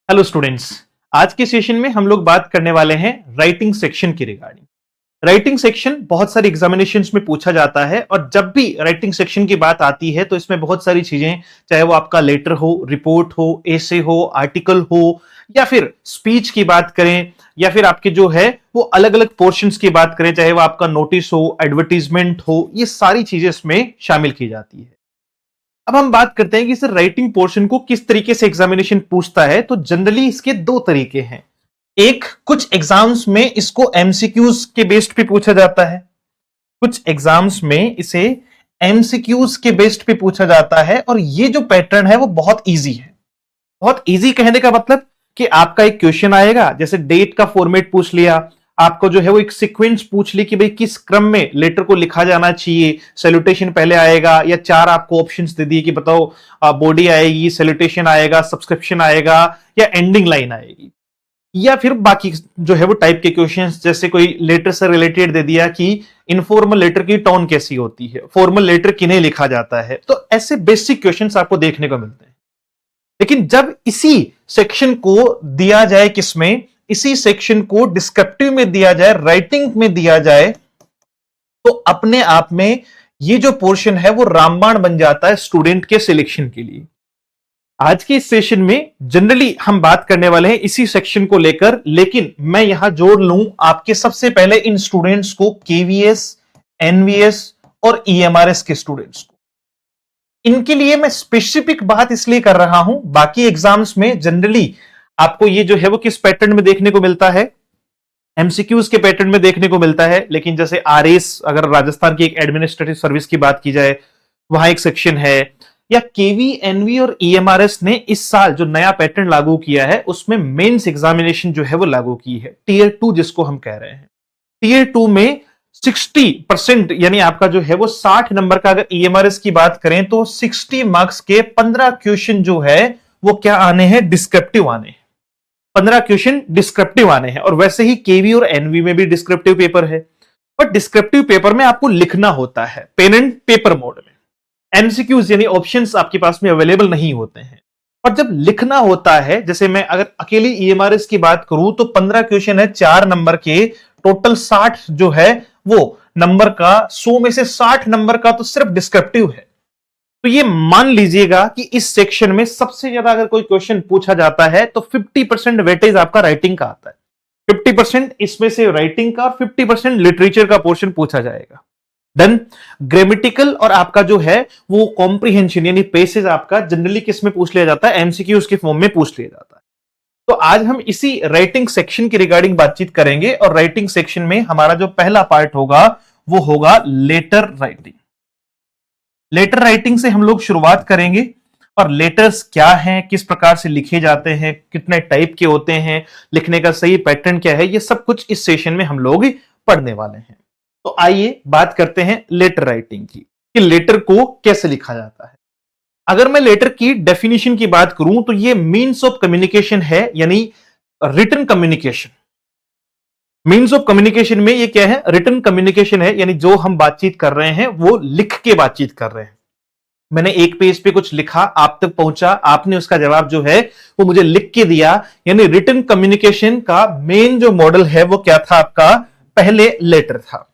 Hello students. आज के session में हम लोग बात करने वाले हैं राइटिंग सेक्शन की रिगार्डिंग। राइटिंग सेक्शन बहुत सारे एग्जामिनेशंस में पूछा जाता है और जब भी राइटिंग सेक्शन की बात आती है तो इसमें बहुत सारी चीजें, चाहे वो आपका लेटर हो, रिपोर्ट हो, एसे हो, आर्टिकल हो या फिर स्पीच की बात करें या फिर आपके जो है वो अलग अलग पोर्शंस की बात करें, चाहे वो आपका नोटिस हो, एडवर्टीजमेंट हो, ये सारी चीजें इसमें शामिल की जाती है। अब हम बात करते हैं कि सर राइटिंग पोर्शन को किस तरीके से एग्जामिनेशन पूछता है। तो जनरली इसके दो तरीके हैं। एक, कुछ एग्जाम्स में इसको एमसीक्यूज के बेस्ड पे पूछा जाता है, कुछ एग्जाम्स में इसे एमसीक्यूज के बेस्ड पे पूछा जाता है और ये जो पैटर्न है वो बहुत इजी है। बहुत इजी कहने का मतलब कि आपका एक क्वेश्चन आएगा, जैसे डेट का फॉर्मेट पूछ लिया, आपको जो है वो एक सीक्वेंस पूछ ली कि भाई किस क्रम में लेटर को लिखा जाना चाहिए, सैल्यूटेशन पहले आएगा या चार आपको ऑप्शंस दे दिए कि बताओ बॉडी आएगी, सैल्यूटेशन आएगा, सब्सक्रिप्शन आएगा या एंडिंग लाइन आएगी। या फिर बाकी जो है वो टाइप के क्वेश्चंस, जैसे कोई लेटर से रिलेटेड दे दिया कि इनफॉर्मल लेटर की टोन कैसी होती है, फॉर्मल लेटर किन्हें लिखा जाता है। तो ऐसे बेसिक क्वेश्चंस आपको देखने को मिलते हैं। लेकिन जब इसी सेक्शन को दिया जाए, किसमें, इसी सेक्शन को डिस्क्रिप्टिव में दिया जाए, राइटिंग में दिया जाए, तो अपने आप में ये जो पोर्शन है वो रामबाण बन जाता है स्टूडेंट के सिलेक्शन के लिए। आज के इस सेशन में जनरली हम बात करने वाले हैं इसी सेक्शन को लेकर, लेकिन मैं यहां जोड़ लूं आपके सबसे पहले इन स्टूडेंट्स को, केवीएस, एनवीएस और ईएमआरएस के स्टूडेंट्स को। इनके लिए मैं स्पेसिफिक बात इसलिए कर रहा हूं, बाकी एग्जाम्स में जनरली आपको ये जो है वो किस पैटर्न में देखने को मिलता है, एमसीक्यूज के पैटर्न में देखने को मिलता है। लेकिन जैसे आरएस, अगर राजस्थान की एक एडमिनिस्ट्रेटिव सर्विस की बात की जाए, वहां एक सेक्शन है, या केवी, एनवी और ईएमआरएस ने इस साल जो नया पैटर्न लागू किया है उसमें मेंस एग्जामिनेशन जो है वो लागू की है, टीयर 2 जिसको हम कह रहे हैं। टीयर 2 में 60% यानी आपका जो है वो 60 नंबर का, अगर ईएमआरएस की बात करें तो 60 मार्क्स के 15 क्वेश्चन जो है वो क्या आने हैं, डिस्क्रिप्टिव आने हैं। 15 क्वेश्चन डिस्क्रिप्टिव आने हैं। और वैसे ही केवी और एनवी में भी डिस्क्रिप्टिव पेपर है, बट डिस्क्रिप्टिव पेपर में आपको लिखना होता है पेन एंड पेपर मोड में। एमसीक्यूज यानी ऑप्शंस आपके पास में अवेलेबल नहीं होते हैं। और जब लिखना होता है, जैसे मैं अगर अकेली ईएमआरएस की बात करूं तो 15 क्वेश्चन है 4 नंबर के, टोटल 60 जो है वो नंबर का, 100 में से 60 नंबर का तो सिर्फ डिस्क्रिप्टिव है। तो ये मान लीजिएगा कि इस सेक्शन में सबसे ज्यादा अगर कोई क्वेश्चन पूछा जाता है तो 50% वेटेज आपका राइटिंग का आता है। 50% इसमें से राइटिंग का और 50% लिटरेचर का पोर्शन पूछा जाएगा। देन ग्रामेटिकल और आपका जो है वो कॉम्प्रिहेंशन यानी पैसेज आपका जनरली किस में पूछ लिया जाता है, एमसीक्यूज के फॉर्म में पूछ लिया जाता है। तो आज हम इसी राइटिंग सेक्शन के रिगार्डिंग बातचीत करेंगे और राइटिंग सेक्शन में हमारा जो पहला पार्ट होगा वो होगा लेटर राइटिंग। लेटर राइटिंग से हम लोग शुरुआत करेंगे और लेटर्स क्या हैं, किस प्रकार से लिखे जाते हैं, कितने टाइप के होते हैं, लिखने का सही पैटर्न क्या है, ये सब कुछ इस सेशन में हम लोग पढ़ने वाले हैं। तो आइए बात करते हैं लेटर राइटिंग की, कि लेटर को कैसे लिखा जाता है। अगर मैं लेटर की डेफिनेशन की बात करूं तो ये मीन्स ऑफ कम्युनिकेशन है, यानी written communication. Means of communication में ये क्या है, रिटन कम्युनिकेशन है, यानी जो हम बातचीत कर रहे हैं वो लिख के बातचीत कर रहे हैं। मैंने एक पेज पे कुछ लिखा, आप तक पहुंचा, आपने उसका जवाब जो है वो मुझे लिख के दिया, यानी रिटन कम्युनिकेशन का मेन जो मॉडल है वो क्या था आपका, पहले लेटर था।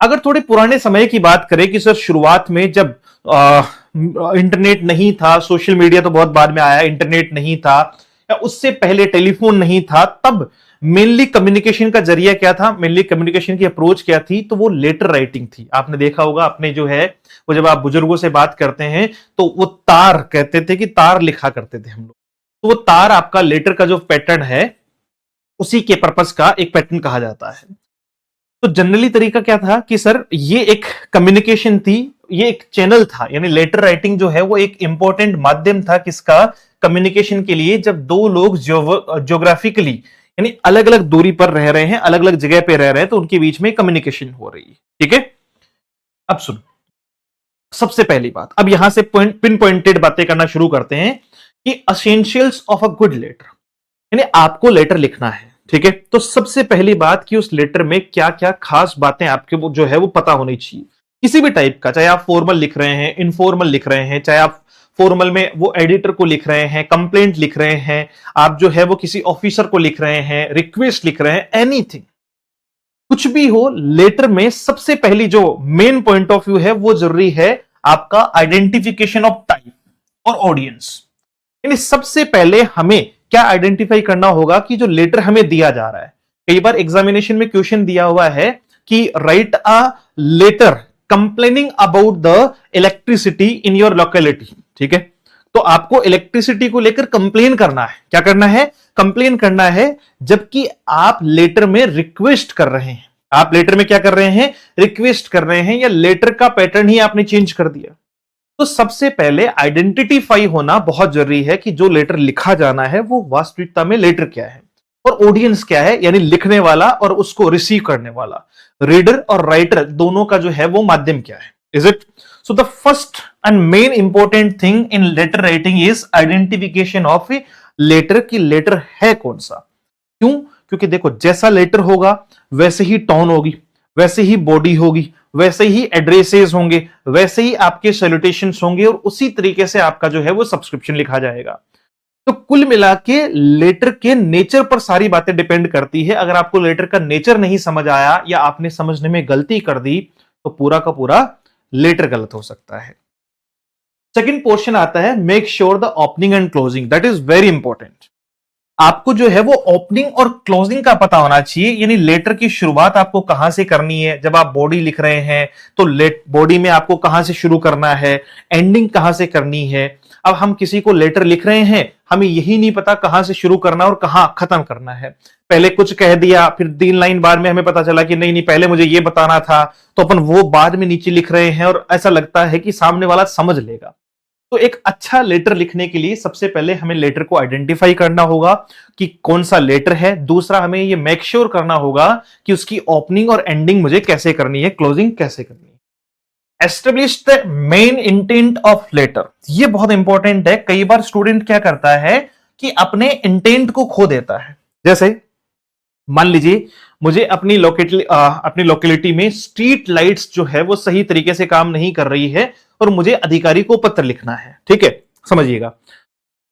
अगर थोड़े पुराने समय की बात करें कि सर शुरुआत में जब इंटरनेट नहीं था, सोशल मीडिया तो बहुत बाद में आया, इंटरनेट नहीं था, या उससे पहले टेलीफोन नहीं था, तब मेनली कम्युनिकेशन का जरिया क्या था, मेनली कम्युनिकेशन की अप्रोच क्या थी, तो वो लेटर राइटिंग थी। आपने देखा होगा, अपने जो है वो जब आप बुजुर्गों से बात करते हैं तो वो तार कहते थे कि तार लिखा करते थे हम लोग। तो वो तार आपका लेटर का जो पैटर्न है उसी के पर्पस का एक पैटर्न कहा जाता है। तो जनरली तरीका क्या था कि सर ये एक कम्युनिकेशन थी, ये एक चैनल था, यानी लेटर राइटिंग जो है वो एक इंपॉर्टेंट माध्यम था किसका, कम्युनिकेशन के लिए। जब दो लोग ज्योग्राफिकली यानी अलग अलग दूरी पर रह रहे हैं, अलग अलग जगह पे रह रहे हैं, तो उनके बीच में कम्युनिकेशन हो रही है। ठीक है, अब सुन, सबसे पहली बात, अब यहां से पिन पॉइंटेड बातें करना शुरू करते हैं कि essentials of a good letter, यानी आपको लेटर लिखना है। ठीक है, तो सबसे पहली बात कि उस लेटर में क्या क्या खास बातें आपके जो है वो पता होनी चाहिए, किसी भी टाइप का, चाहे आप फॉर्मल लिख रहे हैं, इनफॉर्मल लिख रहे हैं, चाहे आप फॉर्मल में वो एडिटर को लिख रहे हैं, कंप्लेंट लिख रहे हैं, आप जो है वो किसी ऑफिसर को लिख रहे हैं, रिक्वेस्ट लिख रहे हैं, एनीथिंग, कुछ भी हो, लेटर में सबसे पहली जो मेन पॉइंट ऑफ व्यू है वो जरूरी है आपका आइडेंटिफिकेशन ऑफ टाइप और ऑडियंस। यानी सबसे पहले हमें क्या आइडेंटिफाई करना होगा कि जो लेटर हमें दिया जा रहा है, कई बार एग्जामिनेशन में क्वेश्चन दिया हुआ है कि write a letter complaining about the electricity in your locality, ठीक है, तो आपको इलेक्ट्रिसिटी को लेकर कंप्लेन करना है। क्या करना है? कंप्लेन करना है, जबकि आप लेटर में रिक्वेस्ट कर रहे हैं। आप लेटर में क्या कर रहे हैं? रिक्वेस्ट कर रहे हैं, या लेटर का पैटर्न ही आपने चेंज कर दिया। तो सबसे पहले आइडेंटिफाई होना बहुत जरूरी है कि जो लेटर लिखा जाना है वो वास्तविकता में लेटर क्या है और ऑडियंस क्या है, यानी लिखने वाला और उसको रिसीव करने वाला, रीडर और राइटर दोनों का जो है वो माध्यम क्या है। Is it? So the first and main important thing in letter writing is identification of a letter, की लेटर है कौन सा। क्यों? क्योंकि देखो, जैसा लेटर होगा वैसे ही टोन होगी, वैसे ही बॉडी होगी, वैसे ही एड्रेसेस होंगे, वैसे ही आपके सैल्यूटेशंस होंगे, और उसी तरीके से आपका जो है वो सब्सक्रिप्शन लिखा जाएगा। तो कुल मिला के लेटर के नेचर पर सारी बातें डिपेंड करती है। अगर आपको लेटर का नेचर नहीं समझ आया या आपने समझने में गलती कर दी तो पूरा का पूरा लेटर गलत हो सकता है। सेकंड पोर्शन आता है make sure the opening and closing, that is very important. आपको जो है वो ओपनिंग और क्लोजिंग का पता होना चाहिए, यानी लेटर की शुरुआत आपको कहां से करनी है। जब आप बॉडी लिख रहे हैं तो बॉडी में आपको कहां से शुरू करना है, एंडिंग कहां से करनी है। अब हम किसी को लेटर लिख रहे हैं, हमें यही नहीं पता कहां से शुरू करना और कहां खत्म करना है। पहले कुछ कह दिया, फिर 3 लाइन बाद में हमें पता चला कि नहीं नहीं पहले मुझे ये बताना था, तो अपन वो बाद में नीचे लिख रहे हैं और ऐसा लगता है कि सामने वाला समझ लेगा। तो एक अच्छा लेटर लिखने के लिए सबसे पहले हमें लेटर को आइडेंटिफाई करना होगा कि कौन सा लेटर है। दूसरा, हमें ये मेक श्योर करना होगा कि उसकी ओपनिंग और एंडिंग मुझे कैसे करनी है, क्लोजिंग कैसे करनी है। Establish the main intent of letter, ये बहुत इंपॉर्टेंट है। कई बार स्टूडेंट क्या करता है कि अपने इंटेंट को खो देता है। जैसे मान लीजिए मुझे अपनी लोकेलिटी में स्ट्रीट लाइट्स जो है वो सही तरीके से काम नहीं कर रही है और मुझे अधिकारी को पत्र लिखना है, ठीक है, समझिएगा।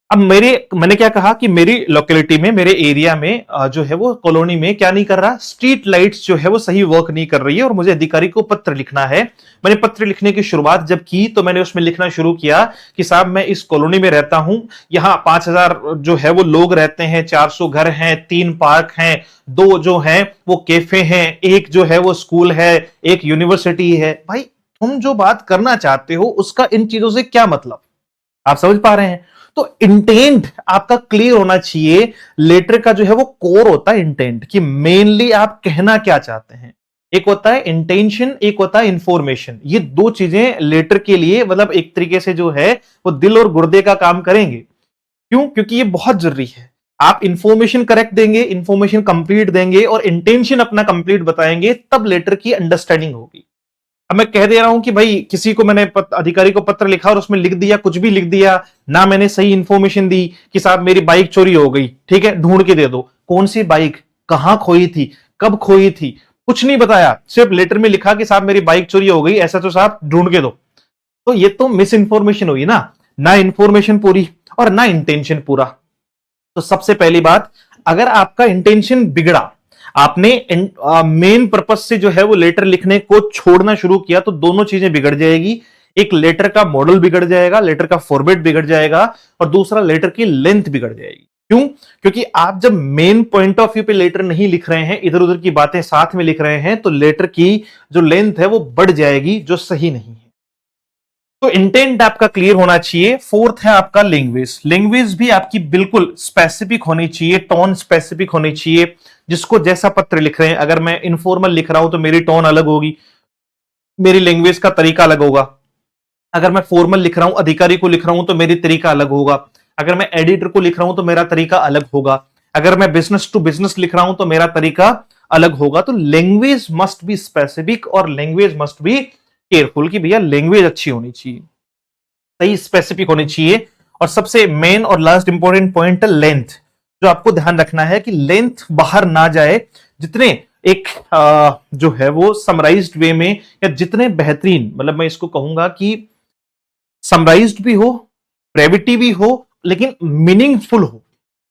अब मैंने क्या कहा कि मेरी लोकेलिटी में, मेरे एरिया में जो है वो कॉलोनी में क्या नहीं कर रहा, स्ट्रीट लाइट्स जो है वो सही वर्क नहीं कर रही है और मुझे अधिकारी को पत्र लिखना है। मैंने पत्र लिखने की शुरुआत जब की तो मैंने उसमें लिखना शुरू किया कि साहब मैं इस कॉलोनी में रहता हूं, यहाँ 5000 जो है वो लोग रहते हैं, 400 घर हैं, 3 पार्क हैं, 2 जो हैं वो कैफे हैं, एक जो है वो स्कूल है, एक यूनिवर्सिटी है। भाई तुम जो बात करना चाहते हो उसका इन चीजों से क्या मतलब, आप समझ पा रहे हैं? तो इंटेंट आपका क्लियर होना चाहिए। लेटर का जो है वो कोर होता है इंटेंट, कि मेनली आप कहना क्या चाहते हैं। एक होता है इंटेंशन, एक होता है इंफॉर्मेशन। ये 2 चीजें लेटर के लिए मतलब एक तरीके से जो है वो दिल और गुर्दे का काम करेंगे। क्यों? क्योंकि ये बहुत जरूरी है। आप इंफॉर्मेशन करेक्ट देंगे, इंफॉर्मेशन कंप्लीट देंगे और इंटेंशन अपना कंप्लीट बताएंगे, तब लेटर की अंडरस्टैंडिंग होगी। अब मैं कह दे रहा हूं कि भाई किसी को मैंने अधिकारी को पत्र लिखा और उसमें लिख दिया, कुछ भी लिख दिया ना, मैंने सही इंफॉर्मेशन दी कि साहब मेरी बाइक चोरी हो गई, ठीक है, ढूंढ के दे दो। कौन सी बाइक, कहां खोई थी, कब खोई थी, कुछ नहीं बताया, सिर्फ लेटर में लिखा कि साहब मेरी बाइक चोरी हो गई, ऐसा तो साहब ढूंढ के दो। तो ये तो मिस इंफॉर्मेशन हुई ना इंफॉर्मेशन पूरी और ना इंटेंशन पूरा। तो सबसे पहली बात, अगर आपका इंटेंशन बिगड़ा, आपने मेन पर्पस से जो है वो लेटर लिखने को छोड़ना शुरू किया, तो दोनों चीजें बिगड़ जाएगी। एक लेटर का मॉडल बिगड़ जाएगा, लेटर का फॉर्मेट बिगड़ जाएगा, और दूसरा लेटर की लेंथ बिगड़ जाएगी। क्यों? क्योंकि आप जब मेन पॉइंट ऑफ व्यू पे लेटर नहीं लिख रहे हैं, इधर उधर की बातें साथ में लिख रहे हैं, तो लेटर की जो लेंथ है वो बढ़ जाएगी, जो सही नहीं है। तो इंटेंट आपका क्लियर होना चाहिए। फोर्थ है आपका लैंग्वेज। लैंग्वेज भी आपकी बिल्कुल स्पेसिफिक होनी चाहिए, टोन स्पेसिफिक होनी चाहिए। जिसको जैसा पत्र लिख रहे हैं, अगर मैं इनफॉर्मल लिख रहा हूं तो मेरी टोन अलग होगी, मेरी लैंग्वेज का तरीका अलग होगा। अगर मैं फॉर्मल लिख रहा हूं, अधिकारी को लिख रहा हूं तो मेरी तरीका अलग होगा। अगर मैं एडिटर को लिख रहा हूं तो मेरा तरीका अलग होगा। अगर मैं बिजनेस टू बिजनेस लिख रहा हूं तो मेरा तरीका अलग होगा। तो लैंग्वेज मस्ट बी स्पेसिफिक और लैंग्वेज मस्ट बी केयरफुल, कि भैया लैंग्वेज अच्छी होनी चाहिए, सही स्पेसिफिक होनी चाहिए। और सबसे मेन और लास्ट इंपॉर्टेंट पॉइंट है लेंथ, जो आपको ध्यान रखना है कि लेंथ बाहर ना जाए। जितने एक जो है वो समराइज्ड वे में, या जितने बेहतरीन, मतलब मैं इसको कहूंगा कि समराइज्ड भी हो ब्रेविटी भी हो लेकिन मीनिंगफुल हो,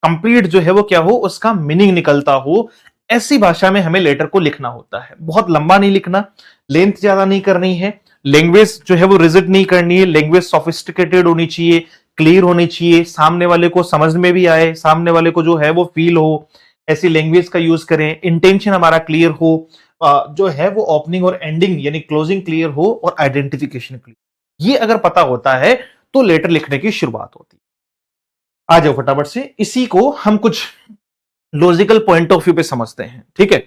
कंप्लीट जो है वो क्या हो, उसका मीनिंग निकलता हो, ऐसी भाषा में हमें लेटर को लिखना होता है। बहुत लंबा नहीं लिखना, लेंथ ज्यादा नहीं करनी है, लैंग्वेज जो है वो रिजिड नहीं करनी है, लैंग्वेज सोफिस्टिकेटेड होनी चाहिए, क्लियर होनी चाहिए, सामने वाले को समझ में भी आए, सामने वाले को जो है वो फील हो, ऐसी लैंग्वेज का यूज करें, इंटेंशन हमारा क्लियर हो, जो है वो ओपनिंग और एंडिंग यानी क्लोजिंग क्लियर हो और आइडेंटिफिकेशन क्लियर। ये अगर पता होता है तो लेटर लिखने की शुरुआत होती है। आ जाओ फटाफट से, इसी को हम कुछ लॉजिकल पॉइंट ऑफ व्यू पे समझते हैं, ठीक है।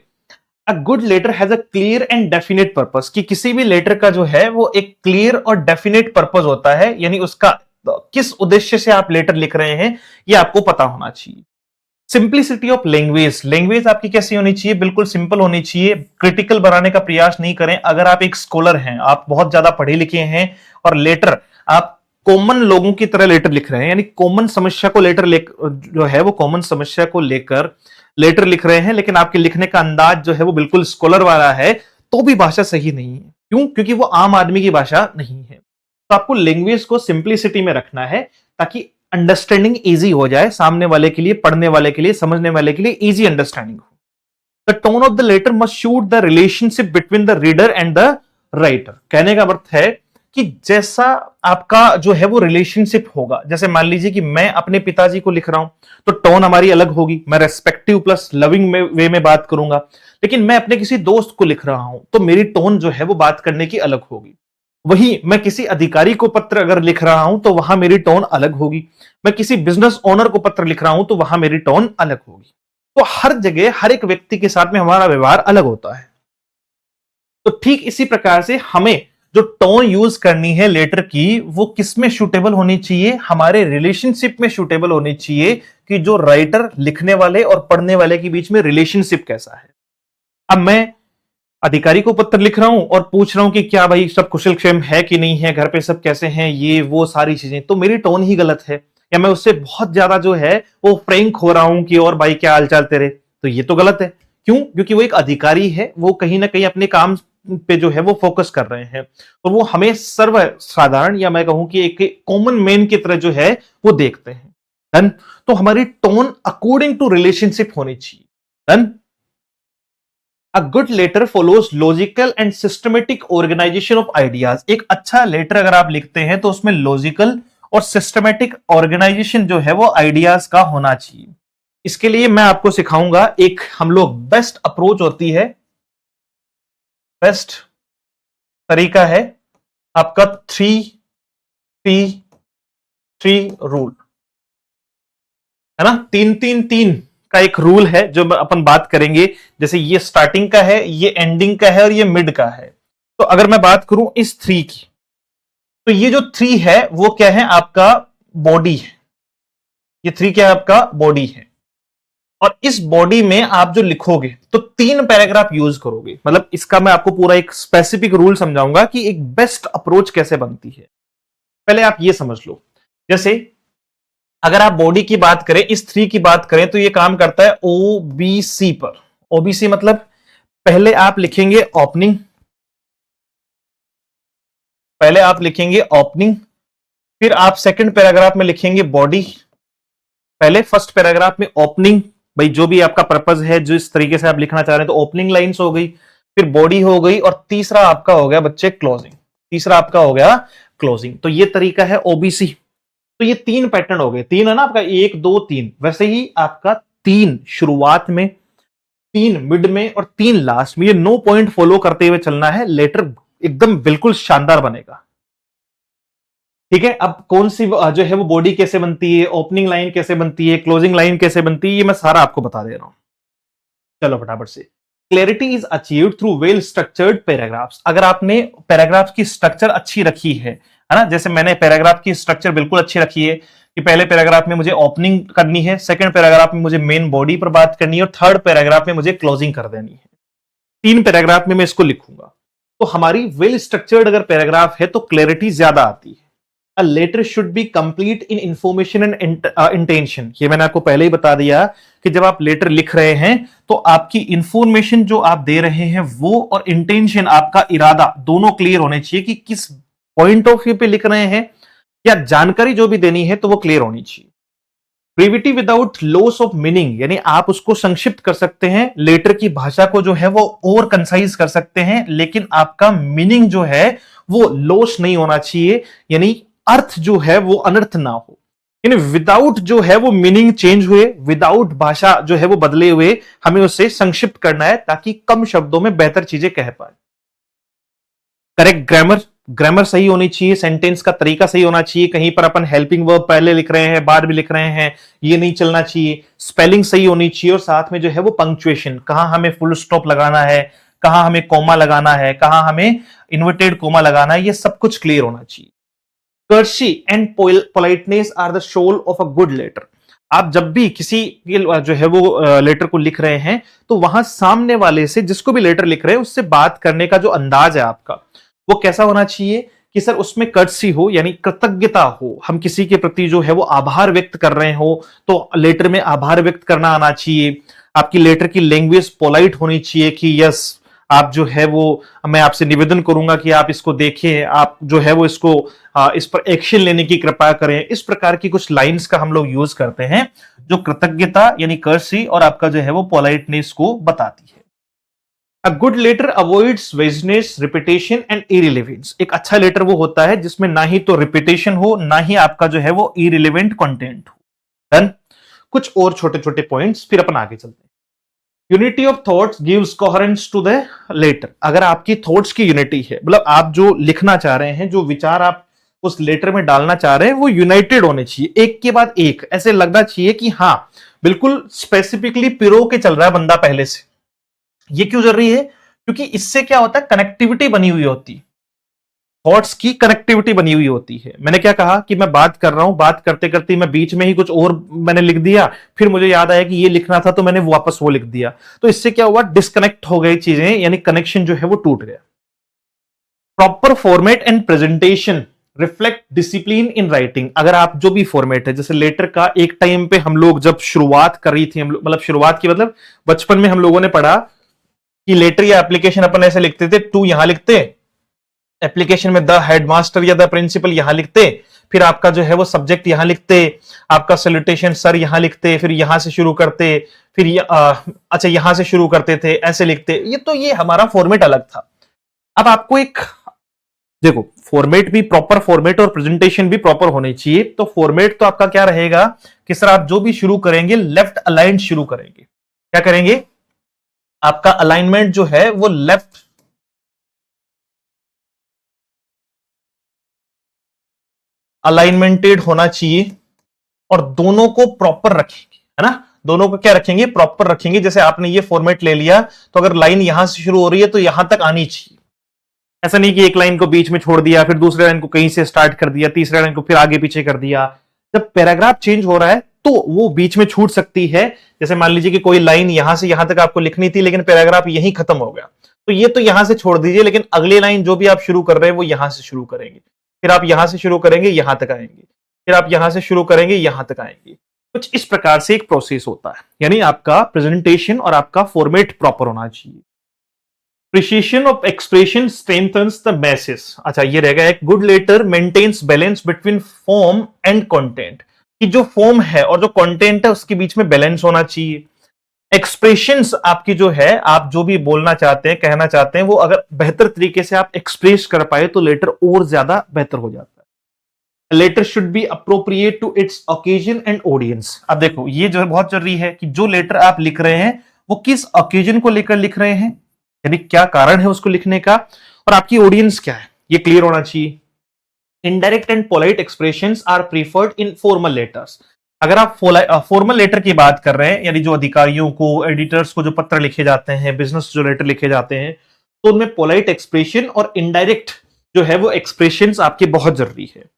A good letter has a clear and definite purpose, कि किसी भी लेटर का जो है वो एक क्लियर और डेफिनेट पर्पस होता है, यानी उसका किस उद्देश्य से आप लेटर लिख रहे हैं ये आपको पता होना चाहिए। सिंप्लिसिटी ऑफ लैंग्वेज, लैंग्वेज आपकी कैसी होनी चाहिए, बिल्कुल सिंपल होनी चाहिए, क्रिटिकल बनाने का प्रयास नहीं करें। अगर आप एक स्कॉलर हैं, आप बहुत ज्यादा पढ़े लिखे हैं और लेटर आप कॉमन लोगों की तरह लेटर लिख रहे हैं, यानी कॉमन समस्या को लेटर जो है वो कॉमन समस्या को लेकर लेटर लिख रहे हैं, लेकिन आपके लिखने का अंदाज जो है वो बिल्कुल स्कॉलर वाला है, तो भी भाषा सही नहीं है। क्यों? क्योंकि वो आम आदमी की भाषा नहीं है। तो आपको लैंग्वेज को सिंप्लिसिटी में रखना है ताकि अंडरस्टैंडिंग इजी हो जाए, सामने वाले के लिए, पढ़ने वाले के लिए, समझने वाले के लिए इजी अंडरस्टैंडिंग हो। The tone of the letter must suit the relationship between the reader and the writer. कहने का अर्थ है कि जैसा आपका जो है वो रिलेशनशिप होगा, जैसे मान लीजिए कि मैं अपने पिताजी को लिख रहा हूं तो टोन हमारी अलग होगी, मैं रेस्पेक्टिव प्लस लविंग वे में बात करूंगा। लेकिन मैं अपने किसी दोस्त को लिख रहा हूं तो मेरी टोन जो है वो बात करने की अलग होगी। वही मैं किसी अधिकारी को पत्र अगर लिख रहा हूं तो वहां मेरी टोन अलग होगी। मैं किसी बिजनेस ओनर को पत्र लिख रहा हूं तो वहां मेरी टोन अलग होगी। तो हर जगह हर एक व्यक्ति के साथ में हमारा व्यवहार अलग होता है। तो ठीक इसी प्रकार से हमें जो टोन यूज करनी है लेटर की, वो किस में सूटेबल होनी चाहिए, हमारे रिलेशनशिप में सूटेबल होनी चाहिए, कि जो राइटर लिखने वाले और पढ़ने वाले के बीच में रिलेशनशिप कैसा है। अब मैं अधिकारी को पत्र लिख रहा हूं और पूछ रहा हूं कि क्या भाई सब कुशल क्षेम है कि नहीं है, घर पे सब कैसे हैं, ये वो सारी चीजें, तो मेरी टोन ही गलत है। या मैं उससे बहुत ज्यादा जो है वो फ्रैंक हो रहा हूं कि और भाई क्या हालचाल तेरे, तो ये तो गलत है। क्यों? क्योंकि वो एक अधिकारी है, वो कहीं ना कहीं अपने काम पे जो है वो फोकस कर रहे हैं और वो हमें सर्वसाधारण या मैं कहूं कि एक कॉमन मैन की तरह जो है वो देखते हैं। डन। तो हमारी टोन अकॉर्डिंग टू रिलेशनशिप होनी चाहिए। Done. A good letter follows logical and systematic organization of ideas। एक अच्छा लेटर अगर आप लिखते हैं तो उसमें लॉजिकल और सिस्टमेटिक ऑर्गेनाइजेशन जो है वो आइडियाज का होना चाहिए। इसके लिए मैं आपको सिखाऊंगा, एक हम लोग बेस्ट अप्रोच होती है, बेस्ट तरीका है आपका 3-3-3 रूल, है ना। 3-3-3 का एक रूल है जो अपन बात करेंगे। जैसे ये स्टार्टिंग का है, ये एंडिंग का है और ये मिड का है। तो अगर मैं बात करूं इस 3 की, तो ये जो 3 है वो क्या है, आपका बॉडी है। ये 3 क्या है, आपका बॉडी है। और इस बॉडी में आप जो लिखोगे तो 3 पैराग्राफ यूज करोगे। मतलब इसका मैं आपको पूरा एक स्पेसिफिक रूल समझाऊंगा कि एक बेस्ट अप्रोच कैसे बनती है। पहले आप ये समझ लो, जैसे अगर आप बॉडी की बात करें, इस 3 की बात करें, तो ये काम करता है ओबीसी पर। ओबीसी मतलब पहले आप लिखेंगे ओपनिंग, पहले आप लिखेंगे ओपनिंग, फिर आप सेकंड पैराग्राफ में लिखेंगे बॉडी। पहले फर्स्ट पैराग्राफ में ओपनिंग, भाई जो भी आपका पर्पस है, जो इस तरीके से आप लिखना चाह रहे हैं, तो ओपनिंग लाइंस हो गई, फिर बॉडी हो गई, और तीसरा आपका हो गया बच्चे क्लोजिंग। तीसरा आपका हो गया क्लोजिंग। तो ये तरीका है ओबीसी। तो ये 3 पैटर्न हो गए, 3 है ना आपका, 1 2 3। वैसे ही आपका 3 शुरुआत में, 3 मिड में और 3 लास्ट में। ये 9 पॉइंट फॉलो करते हुए चलना है, लेटर एकदम बिल्कुल शानदार बनेगा। ठीक है। अब कौन सी जो है वो बॉडी कैसे बनती है, ओपनिंग लाइन कैसे बनती है, क्लोजिंग लाइन कैसे बनती है, ये मैं सारा आपको बता दे रहा हूं। चलो फटाफट से। Clarity is achieved through well structured paragraphs. अगर आपने पैराग्राफ की स्ट्रक्चर अच्छी रखी है ना, जैसे मैंने पैराग्राफ की स्ट्रक्चर बिल्कुल अच्छी रखी है कि पहले पैराग्राफ में मुझे ओपनिंग करनी है, सेकंड पैराग्राफ में मुझे मेन बॉडी पर बात करनी है और थर्ड पैराग्राफ में मुझे क्लोजिंग कर देनी है। 3 पैराग्राफ में मैं इसको लिखूंगा। तो हमारी वेल स्ट्रक्चर्ड अगर पैराग्राफ है तो क्लैरिटी ज्यादा आती है। A letter should be complete in information and intention। ये मैंने आपको पहले ही बता दिया कि जब आप लेटर लिख रहे हैं तो आपकी इंफॉर्मेशन जो आप दे रहे हैं वो और इंटेंशन, आपका इरादा, दोनों क्लियर होने चाहिए कि किस पॉइंट ऑफ व्यू पे लिख रहे हैं, या जानकारी जो भी देनी है तो वो क्लियर होनी चाहिए। ब्रीविटी विदाउट लॉस ऑफ मीनिंग, यानी आप उसको संक्षिप्त कर सकते हैं, लेटर की भाषा को जो है वो और कंसाइज कर सकते हैं, लेकिन आपका मीनिंग जो है वो लॉस नहीं होना चाहिए, यानी अर्थ जो है वो अनर्थ ना हो। यानी विदाउट जो है वो मीनिंग चेंज हुए, विदाउट भाषा जो है वो बदले हुए, हमें उसे संक्षिप्त करना है ताकि कम शब्दों में बेहतर चीजें कह पाए। करेक्ट ग्रामर, ग्रामर सही होनी चाहिए, सेंटेंस का तरीका सही होना चाहिए, कहीं पर अपन हेल्पिंग वर्ब पहले लिख रहे हैं बाद में लिख रहे हैं, ये नहीं चलना चाहिए। स्पेलिंग सही होनी चाहिए और साथ में जो है वो पंक्चुएशन, कहां हमें फुल स्टॉप लगाना है, कहां हमें कॉमा लगाना है, कहां हमें इन्वर्टेड कॉमा लगाना है, ये सब कुछ क्लियर होना चाहिए। Courtesy and politeness are the soul of a good letter. आप जब भी किसी जो है वो लेटर को लिख रहे हैं तो वहां सामने वाले से, जिसको भी लेटर लिख रहे हैं, उससे बात करने का जो अंदाज है आपका वो कैसा होना चाहिए कि सर उसमें कर्टसी हो, यानी कृतज्ञता हो, हम किसी के प्रति जो है वो आभार व्यक्त कर रहे हो तो लेटर में आभार व्यक्त करना आना चाहिए। आपकी लेटर की लैंग्वेज पोलाइट होनी चाहिए कि यस आप जो है वो, मैं आपसे निवेदन करूंगा कि आप इसको देखें, आप जो है वो इसको इस पर एक्शन लेने की कृपा करें। इस प्रकार की कुछ लाइंस का हम लोग यूज करते हैं जो कृतज्ञता यानी कर्सी और आपका जो है वो पोलाइटनेस को बताती है। A good letter avoids vagueness, repetition and irrelevance. एक अच्छा लेटर वो होता है जिसमें ना ही तो रिपीटेशन हो, ना ही आपका जो है वो irrelevant कंटेंट हो। डन। कुछ और छोटे छोटे पॉइंट्स फिर अपन आगे चलते हैं। Unity of thoughts gives coherence to the letter. अगर आपकी थॉट्स की यूनिटी है, मतलब आप जो लिखना चाह रहे हैं, जो विचार आप उस लेटर में डालना चाह रहे हैं वो यूनाइटेड होने चाहिए, एक के बाद एक, ऐसे लगना चाहिए कि हाँ बिल्कुल स्पेसिफिकली पिरो के चल रहा है बंदा पहले से। ये क्यों जरूरी है? क्योंकि इससे क्या होता है, कनेक्टिविटी बनी हुई होती, थॉट्स की कनेक्टिविटी बनी हुई होती है। मैंने क्या कहा कि मैं बात कर रहा हूं, बात करते करते मैं बीच में ही कुछ और मैंने लिख दिया, फिर मुझे याद आया कि ये लिखना था तो मैंने वापस वो लिख दिया, तो इससे क्या हुआ, डिस्कनेक्ट हो गई चीजें, यानी कनेक्शन जो है वो टूट गया। Proper format and presentation reflect discipline in writing. अगर आप जो भी फॉर्मेट है, जैसे लेटर का एक टाइम पे हम लोग जब शुरुआत कर रही थी, मतलब शुरुआत की मतलब बचपन में हम लोगों ने पढ़ा कि लेटर या एप्लीकेशन अपन ऐसे लिखते थे, टू यहां लिखते, एप्लीकेशन में द हेडमास्टर या द प्रिंसिपल यहां लिखते, फिर आपका जो है वो सब्जेक्ट यहां लिखते, आपका सैल्यूटेशन सर यहां लिखते, फिर यहां से शुरू करते, फिर अच्छा यहां से शुरू करते थे, ऐसे लिखते। ये हमारा फॉर्मेट अलग था। अब आपको एक देखो, फॉर्मेट भी प्रॉपर फॉर्मेट और प्रेजेंटेशन भी प्रॉपर होनी चाहिए। तो फॉर्मेट तो आपका क्या रहेगा कि सर आप जो भी शुरू करेंगे लेफ्ट अलाइंड शुरू करेंगे। क्या करेंगे? आपका अलाइनमेंट जो है वो लेफ्ट अलाइनमेंटेड होना चाहिए और दोनों को प्रॉपर रखेंगे, है ना। दोनों को क्या रखेंगे? प्रॉपर रखेंगे। जैसे आपने ये फॉर्मेट ले लिया तो अगर लाइन यहां से शुरू हो रही है तो यहां तक आनी चाहिए। ऐसा नहीं कि एक लाइन को बीच में छोड़ दिया, फिर दूसरे लाइन को कहीं से स्टार्ट कर दिया, तीसरे लाइन को फिर आगे पीछे कर दिया। जब पैराग्राफ चेंज हो रहा है तो वो बीच में छूट सकती है। जैसे मान लीजिए कि कोई लाइन यहां से यहां तक आपको लिखनी थी लेकिन पैराग्राफ यहीं खत्म हो गया, तो ये तो यहां से छोड़ दीजिए, लेकिन अगली लाइन जो भी आप शुरू कर रहे हैं वो यहां से शुरू करेंगे, फिर आप यहां से शुरू करेंगे यहां तक आएंगे, फिर आप यहां से शुरू करेंगे यहां तक आएंगे। कुछ इस प्रकार से एक प्रोसेस होता है, यानी आपका प्रेजेंटेशन और आपका फॉर्मेट प्रॉपर होना चाहिए। Precision of expression strengthens the message. अच्छा ये रहेगा, एक good letter maintains balance between form and content, कि जो फॉर्म है और जो कंटेंट है उसके बीच में बैलेंस होना चाहिए। एक्सप्रेशंस आपकी जो है, आप जो भी बोलना चाहते हैं, कहना चाहते हैं, वो अगर बेहतर तरीके से आप एक्सप्रेस कर पाए तो लेटर और ज्यादा बेहतर हो जाता है। Letter should be appropriate to its occasion and audience. अब देखो ये जो है बहुत जरूरी है कि जो लेटर आप लिख रहे हैं वो किस ओकेजन को लेकर लिख रहे हैं, यानी क्या कारण है उसको लिखने का, और आपकी ऑडियंस क्या है, ये क्लियर होना चाहिए। Indirect and polite expressions are preferred in formal letters. अगर आप फॉर्मल लेटर की बात कर रहे हैं, यानी जो अधिकारियों को, एडिटर्स को जो पत्र लिखे जाते हैं, बिजनेस जो लेटर लिखे जाते हैं, तो उनमें पोलाइट एक्सप्रेशन और इनडायरेक्ट जो है वो एक्सप्रेशंस आपके बहुत जरूरी है।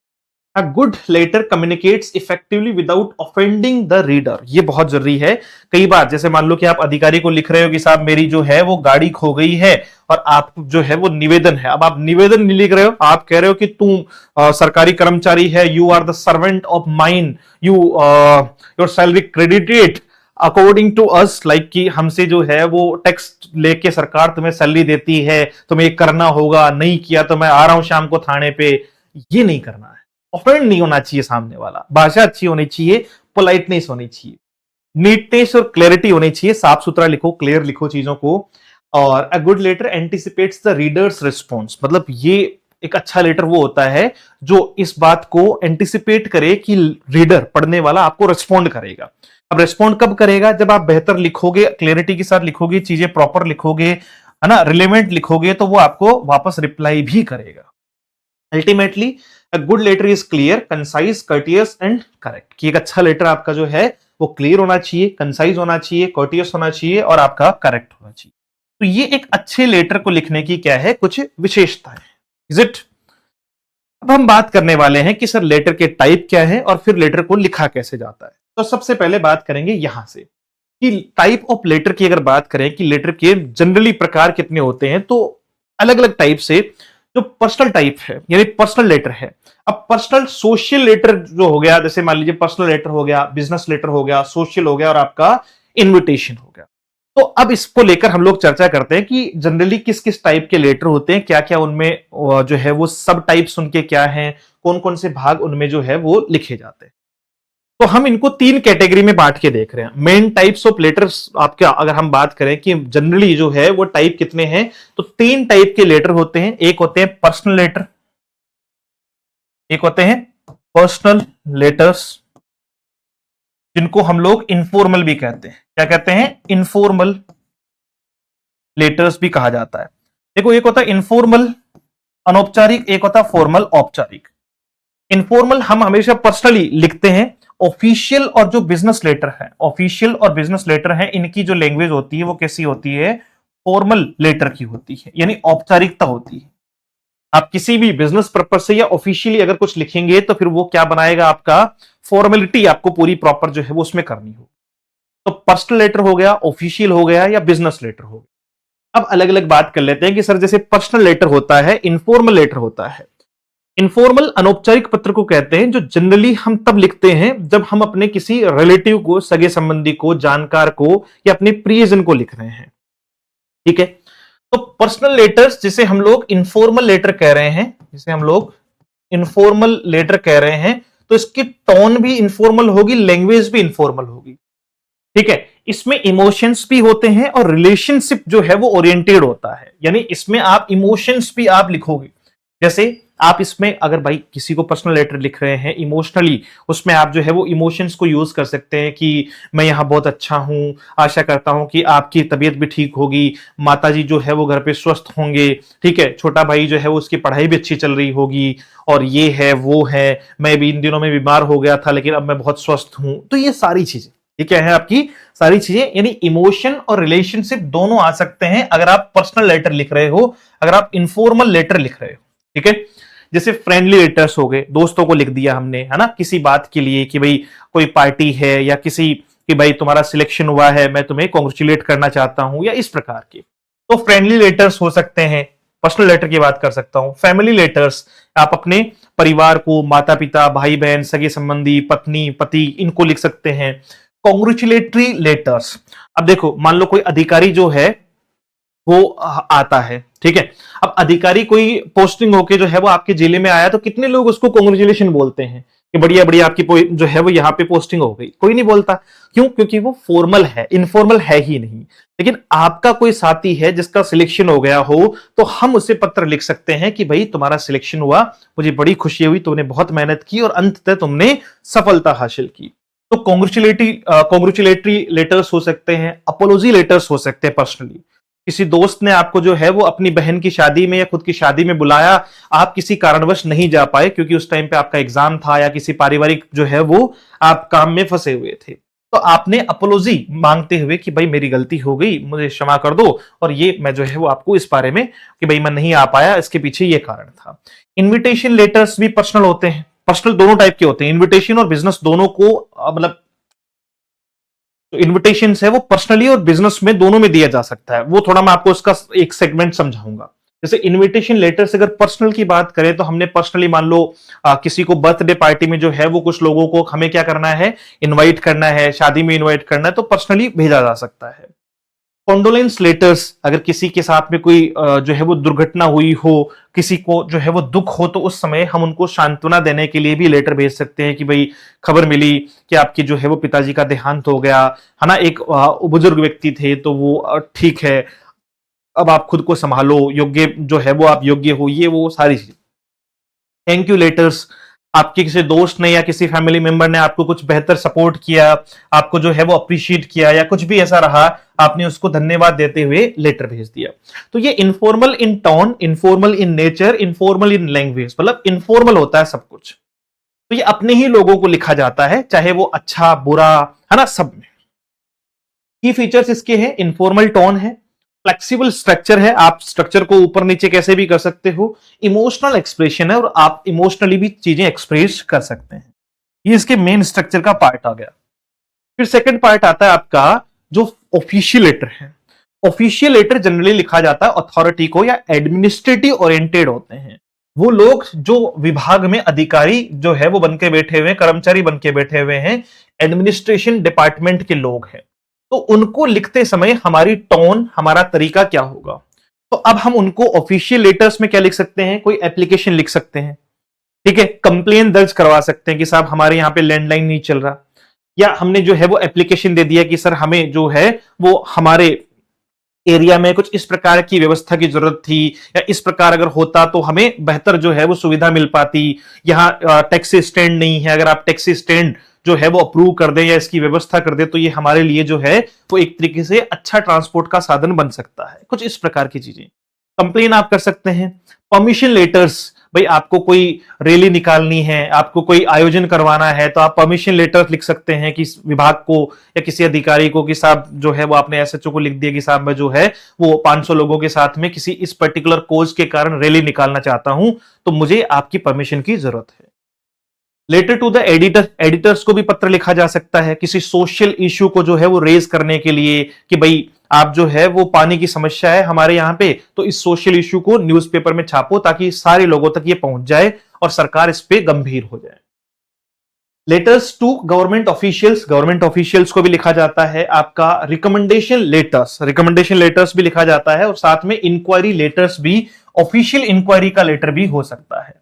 A good letter communicates effectively without offending the reader। ये बहुत जरूरी है। कई बार जैसे मान लो कि आप अधिकारी को लिख रहे हो कि साहब मेरी जो है वो गाड़ी खो गई है और आप जो है वो निवेदन है, अब आप निवेदन नहीं लिख रहे हो, आप कह रहे हो कि तू सरकारी कर्मचारी है, you are the servant of mine, your salary credited according to us, like कि हमसे जो है वो टैक्स लेके सरकार तुम्हें सैलरी देती है, तुम्हें ये करना होगा, नहीं किया तो मैं आ रहा हूं शाम को थाने पे। ये नहीं करना है। ऑफेंड नहीं होना चाहिए सामने वाला, भाषा अच्छी होनी चाहिए, पोलाइटनेस होनी चाहिए, नीटनेस और क्लैरिटी होनी चाहिए, साफ सुथरा लिखो, क्लियर लिखो चीजों को। और a good letter anticipates the reader's response, मतलब ये एक अच्छा लेटर वो होता है जो इस बात को एंटिसिपेट करे कि रीडर, पढ़ने वाला आपको रिस्पॉन्ड करेगा। अब रिस्पॉन्ड कब करेगा? जब आप बेहतर लिखोगे, क्लैरिटी के साथ लिखोगे, चीजें प्रॉपर लिखोगे, है ना, रिलेवेंट लिखोगे, तो वो आपको वापस रिप्लाई भी करेगा। Ultimately a good letter is clear, concise, courteous and correct. कि एक अच्छा लेटर आपका जो है वो क्लियर होना चाहिए, कंसाइज होना चाहिए, कर्टियस होना चाहिए और आपका करेक्ट होना चाहिए। तो ये एक अच्छे लेटर को लिखने की क्या है, कुछ विशेषताएं। Is it? अब हम बात करने वाले हैं कि सर लेटर के टाइप क्या है और फिर लेटर को लिखा कैसे जाता है। तो सबसे पहले बात करेंगे यहां से कि टाइप ऑफ लेटर की अगर बात करें कि लेटर के जनरली प्रकार कितने होते हैं, तो अलग अलग टाइप से जो पर्सनल टाइप है यानी पर्सनल लेटर है। अब पर्सनल सोशल लेटर जो हो गया, जैसे मान लीजिए पर्सनल लेटर हो गया, बिजनेस लेटर हो गया, सोशल हो गया और आपका इनविटेशन हो गया। तो अब इसको लेकर हम लोग चर्चा करते हैं कि जनरली किस किस टाइप के लेटर होते हैं, क्या क्या उनमें जो है वो सब टाइप्स उनके क्या हैं, कौन कौन से भाग उनमें जो है वो लिखे जाते हैं। तो हम इनको तीन कैटेगरी में बांट के देख रहे हैं। मेन टाइप्स ऑफ लेटर्स आपके अगर हम बात करें कि जनरली जो है वो टाइप कितने हैं, तो तीन टाइप के लेटर होते हैं। एक होते हैं पर्सनल लेटर, एक होते हैं पर्सनल लेटर्स जिनको हम लोग इनफॉर्मल भी कहते हैं। क्या कहते हैं? इनफॉर्मल लेटर्स भी कहा जाता है। देखो, एक होता है इनफॉर्मल अनौपचारिक, एक होता है फॉर्मल औपचारिक। इनफॉर्मल हम हमेशा पर्सनली लिखते हैं। ऑफिशियल और जो बिजनेस लेटर है, ऑफिशियल और बिजनेस लेटर है, इनकी जो लैंग्वेज होती है वो कैसी होती है? फॉर्मल लेटर की होती है, यानी औपचारिकता होती है। आप किसी भी बिजनेस पर्पज से या ऑफिशियली अगर कुछ लिखेंगे तो फिर वो क्या बनाएगा? आपका फॉर्मेलिटी आपको पूरी प्रॉपर जो है वो उसमें करनी हो। तो पर्सनल लेटर हो गया, ऑफिशियल हो गया या बिजनेस लेटर हो गया। अब अलग अलग बात कर लेते हैं कि सर जैसे पर्सनल लेटर होता है, इनफॉर्मल लेटर होता है। इनफॉर्मल अनौपचारिक पत्र को कहते हैं जो जनरली हम तब लिखते हैं जब हम अपने किसी रिलेटिव को, सगे संबंधी को, जानकार को या अपने प्रियजन को लिख रहे हैं। ठीक है, तो पर्सनल लेटर्स जिसे हम लोग इनफॉर्मल लेटर कह रहे हैं, जिसे हम लोग इनफॉर्मल लेटर कह रहे हैं, तो इसकी टोन भी इनफॉर्मल होगी, लैंग्वेज भी इनफॉर्मल होगी। ठीक है, इसमें इमोशंस भी होते हैं और रिलेशनशिप जो है वो ओरिएंटेड होता है, यानी इसमें आप इमोशंस भी आप लिखोगे। जैसे आप इसमें अगर भाई किसी को पर्सनल लेटर लिख रहे हैं इमोशनली, उसमें आप जो है वो इमोशंस को यूज कर सकते हैं कि मैं यहाँ बहुत अच्छा हूं, आशा करता हूं कि आपकी तबीयत भी ठीक होगी, माताजी जो है वो घर पे स्वस्थ होंगे, ठीक है, छोटा भाई जो है वो उसकी पढ़ाई भी अच्छी चल रही होगी, और ये है वो है, मैं भी इन दिनों में बीमार हो गया था लेकिन अब मैं बहुत स्वस्थ हूं। तो ये सारी चीजें, ये क्या है आपकी सारी चीजें, यानी इमोशन और रिलेशनशिप दोनों आ सकते हैं अगर आप पर्सनल लेटर लिख रहे हो, अगर आप इनफॉर्मल लेटर लिख रहे हो। ठीक है, जैसे फ्रेंडली लेटर्स हो गए, दोस्तों को लिख दिया हमने, है ना, किसी बात के लिए कि भाई कोई पार्टी है या किसी कि भाई तुम्हारा सिलेक्शन हुआ है, मैं तुम्हें कॉन्ग्रेचुलेट करना चाहता हूं, या इस प्रकार के। तो फ्रेंडली लेटर्स हो सकते हैं। पर्सनल लेटर की बात कर सकता हूं। फैमिली लेटर्स, आप अपने परिवार को, माता पिता, भाई बहन, सगे संबंधी, पत्नी पति, इनको लिख सकते हैं। कॉन्ग्रेचुलेटरी लेटर्स, अब देखो मान लो कोई अधिकारी जो है वो आता है, ठीक है, अब अधिकारी कोई पोस्टिंग होके जो है वो आपके जिले में आया, तो कितने लोग उसको कॉन्ग्रेचुलेशन बोलते हैं कि बढ़िया बढ़िया आपकी जो है वो यहाँ पे पोस्टिंग हो गई? कोई नहीं बोलता। क्यों? क्योंकि वो फॉर्मल है, इनफॉर्मल है ही नहीं। लेकिन आपका कोई साथी है जिसका सिलेक्शन हो गया हो, तो हम उसे पत्र लिख सकते हैं कि भाई तुम्हारा सिलेक्शन हुआ, मुझे बड़ी खुशी हुई, तुमने बहुत मेहनत की और अंततः तुमने सफलता हासिल की। तो कॉन्ग्रेचुलेटरी लेटर्स हो सकते हैं, अपोलॉजी लेटर्स हो सकते हैं। पर्सनली किसी दोस्त ने आपको जो है वो अपनी बहन की शादी में या खुद की शादी में बुलाया, आप किसी कारणवश नहीं जा पाए क्योंकि उस टाइम पे आपका एग्जाम था या किसी पारिवारिक जो है वो आप काम में फंसे हुए थे, तो आपने अपोलॉजी मांगते हुए कि भाई मेरी गलती हो गई, मुझे क्षमा कर दो, और ये मैं जो है वो आपको इस बारे में कि भाई मैं नहीं आ पाया, इसके पीछे ये कारण था। इन्विटेशन लेटर्स भी पर्सनल होते हैं। पर्सनल दोनों टाइप के होते हैं, इन्विटेशन और बिजनेस दोनों को, मतलब तो इन्विटेशन है वो पर्सनली और बिजनेस में दोनों में दिया जा सकता है। वो थोड़ा मैं आपको इसका एक सेगमेंट समझाऊंगा। जैसे इनविटेशन लेटर से अगर पर्सनल की बात करें तो हमने पर्सनली मान लो किसी को बर्थडे पार्टी में जो है वो कुछ लोगों को हमें क्या करना है, इनवाइट करना है, शादी में इनवाइट करना है, तो पर्सनली भेजा जा सकता है। कॉन्डोलेंस लेटर्स, अगर किसी के साथ में कोई जो है वो दुर्घटना हुई हो, किसी को जो है वो दुख हो, तो उस समय हम उनको सांत्वना देने के लिए भी लेटर भेज सकते हैं कि भाई खबर मिली कि आपके जो है वो पिताजी का देहांत हो गया है ना, एक बुजुर्ग व्यक्ति थे तो वो ठीक है, अब आप खुद को संभालो, योग्य जो है वो आप योग्य हो, ये वो सारी चीजें। थैंक यू लेटर्स, आपके किसी दोस्त ने या किसी फैमिली मेंबर ने आपको कुछ बेहतर सपोर्ट किया, आपको जो है वो अप्रिशिएट किया या कुछ भी ऐसा रहा, आपने उसको धन्यवाद देते हुए लेटर भेज दिया। तो ये informal in tone, informal in nature, informal in language, मतलब इनफॉर्मल होता है सब कुछ। तो ये अपने ही लोगों को लिखा जाता है, चाहे वो अच्छा बुरा है ना, सब में। की फीचर्स इसके हैं, इनफॉर्मल टोन है, फ्लेक्सिबल स्ट्रक्चर है, आप स्ट्रक्चर को ऊपर नीचे कैसे भी कर सकते हो, इमोशनल एक्सप्रेशन है और आप इमोशनली भी चीजें एक्सप्रेस कर सकते हैं। ये इसके मेन स्ट्रक्चर का पार्ट आ गया। फिर सेकंड पार्ट आता है आपका जो ऑफिशियल लेटर है। ऑफिशियल लेटर जनरली लिखा जाता है अथॉरिटी को, या एडमिनिस्ट्रेटिव ओरिएंटेड होते हैं वो लोग जो विभाग में अधिकारी जो है वो बन के बैठे हुए हैं, कर्मचारी बन के बैठे हुए हैं, एडमिनिस्ट्रेशन डिपार्टमेंट के लोग हैं। तो उनको लिखते समय हमारी टोन, हमारा तरीका क्या होगा। तो अब हम उनको ऑफिशियल लेटर्स में क्या लिख सकते हैं, कोई एप्लीकेशन लिख सकते हैं, ठीक है, कंप्लेन दर्ज करवा सकते हैं कि साहब हमारे यहाँ पे लैंडलाइन नहीं चल रहा, या हमने जो है वो एप्लीकेशन दे दिया कि सर हमें जो है वो हमारे एरिया में कुछ इस प्रकार की व्यवस्था की जरूरत थी, या इस प्रकार अगर होता तो हमें बेहतर जो है वो सुविधा मिल पाती। यहाँ टैक्सी स्टैंड नहीं है, अगर आप टैक्सी स्टैंड जो है वो अप्रूव कर दें या इसकी व्यवस्था कर दें तो ये हमारे लिए जो है वो एक तरीके से अच्छा ट्रांसपोर्ट का साधन बन सकता है। कुछ इस प्रकार की चीजें कंप्लेन आप कर सकते हैं। परमिशन लेटर्स, भाई आपको कोई रैली निकालनी है, आपको कोई आयोजन करवाना है, तो आप परमिशन लेटर लिख सकते हैं कि विभाग को या किसी अधिकारी को कि साहब जो है वो आपने एसएचओ को लिख दिया कि साहब मैं जो है वो 500 लोगों के साथ में किसी इस पर्टिकुलर कोज के कारण रैली निकालना चाहता हूं, तो मुझे आपकी परमिशन की जरूरत है। Letter to the editor, editors को भी पत्र लिखा जा सकता है किसी सोशल इश्यू को जो है वो रेज करने के लिए कि भाई आप जो है वो पानी की समस्या है हमारे यहाँ पे, तो इस सोशल इश्यू को न्यूज़पेपर में छापो ताकि सारे लोगों तक ये पहुंच जाए और सरकार इस पे गंभीर हो जाए। Letters to government officials, government officials को भी लिखा जाता है आपका रिकमेंडेशन लेटर्स, रिकमेंडेशन लेटर्स भी लिखा जाता है, और साथ में इंक्वायरी लेटर्स भी, ऑफिशियल इंक्वायरी का लेटर भी हो सकता है।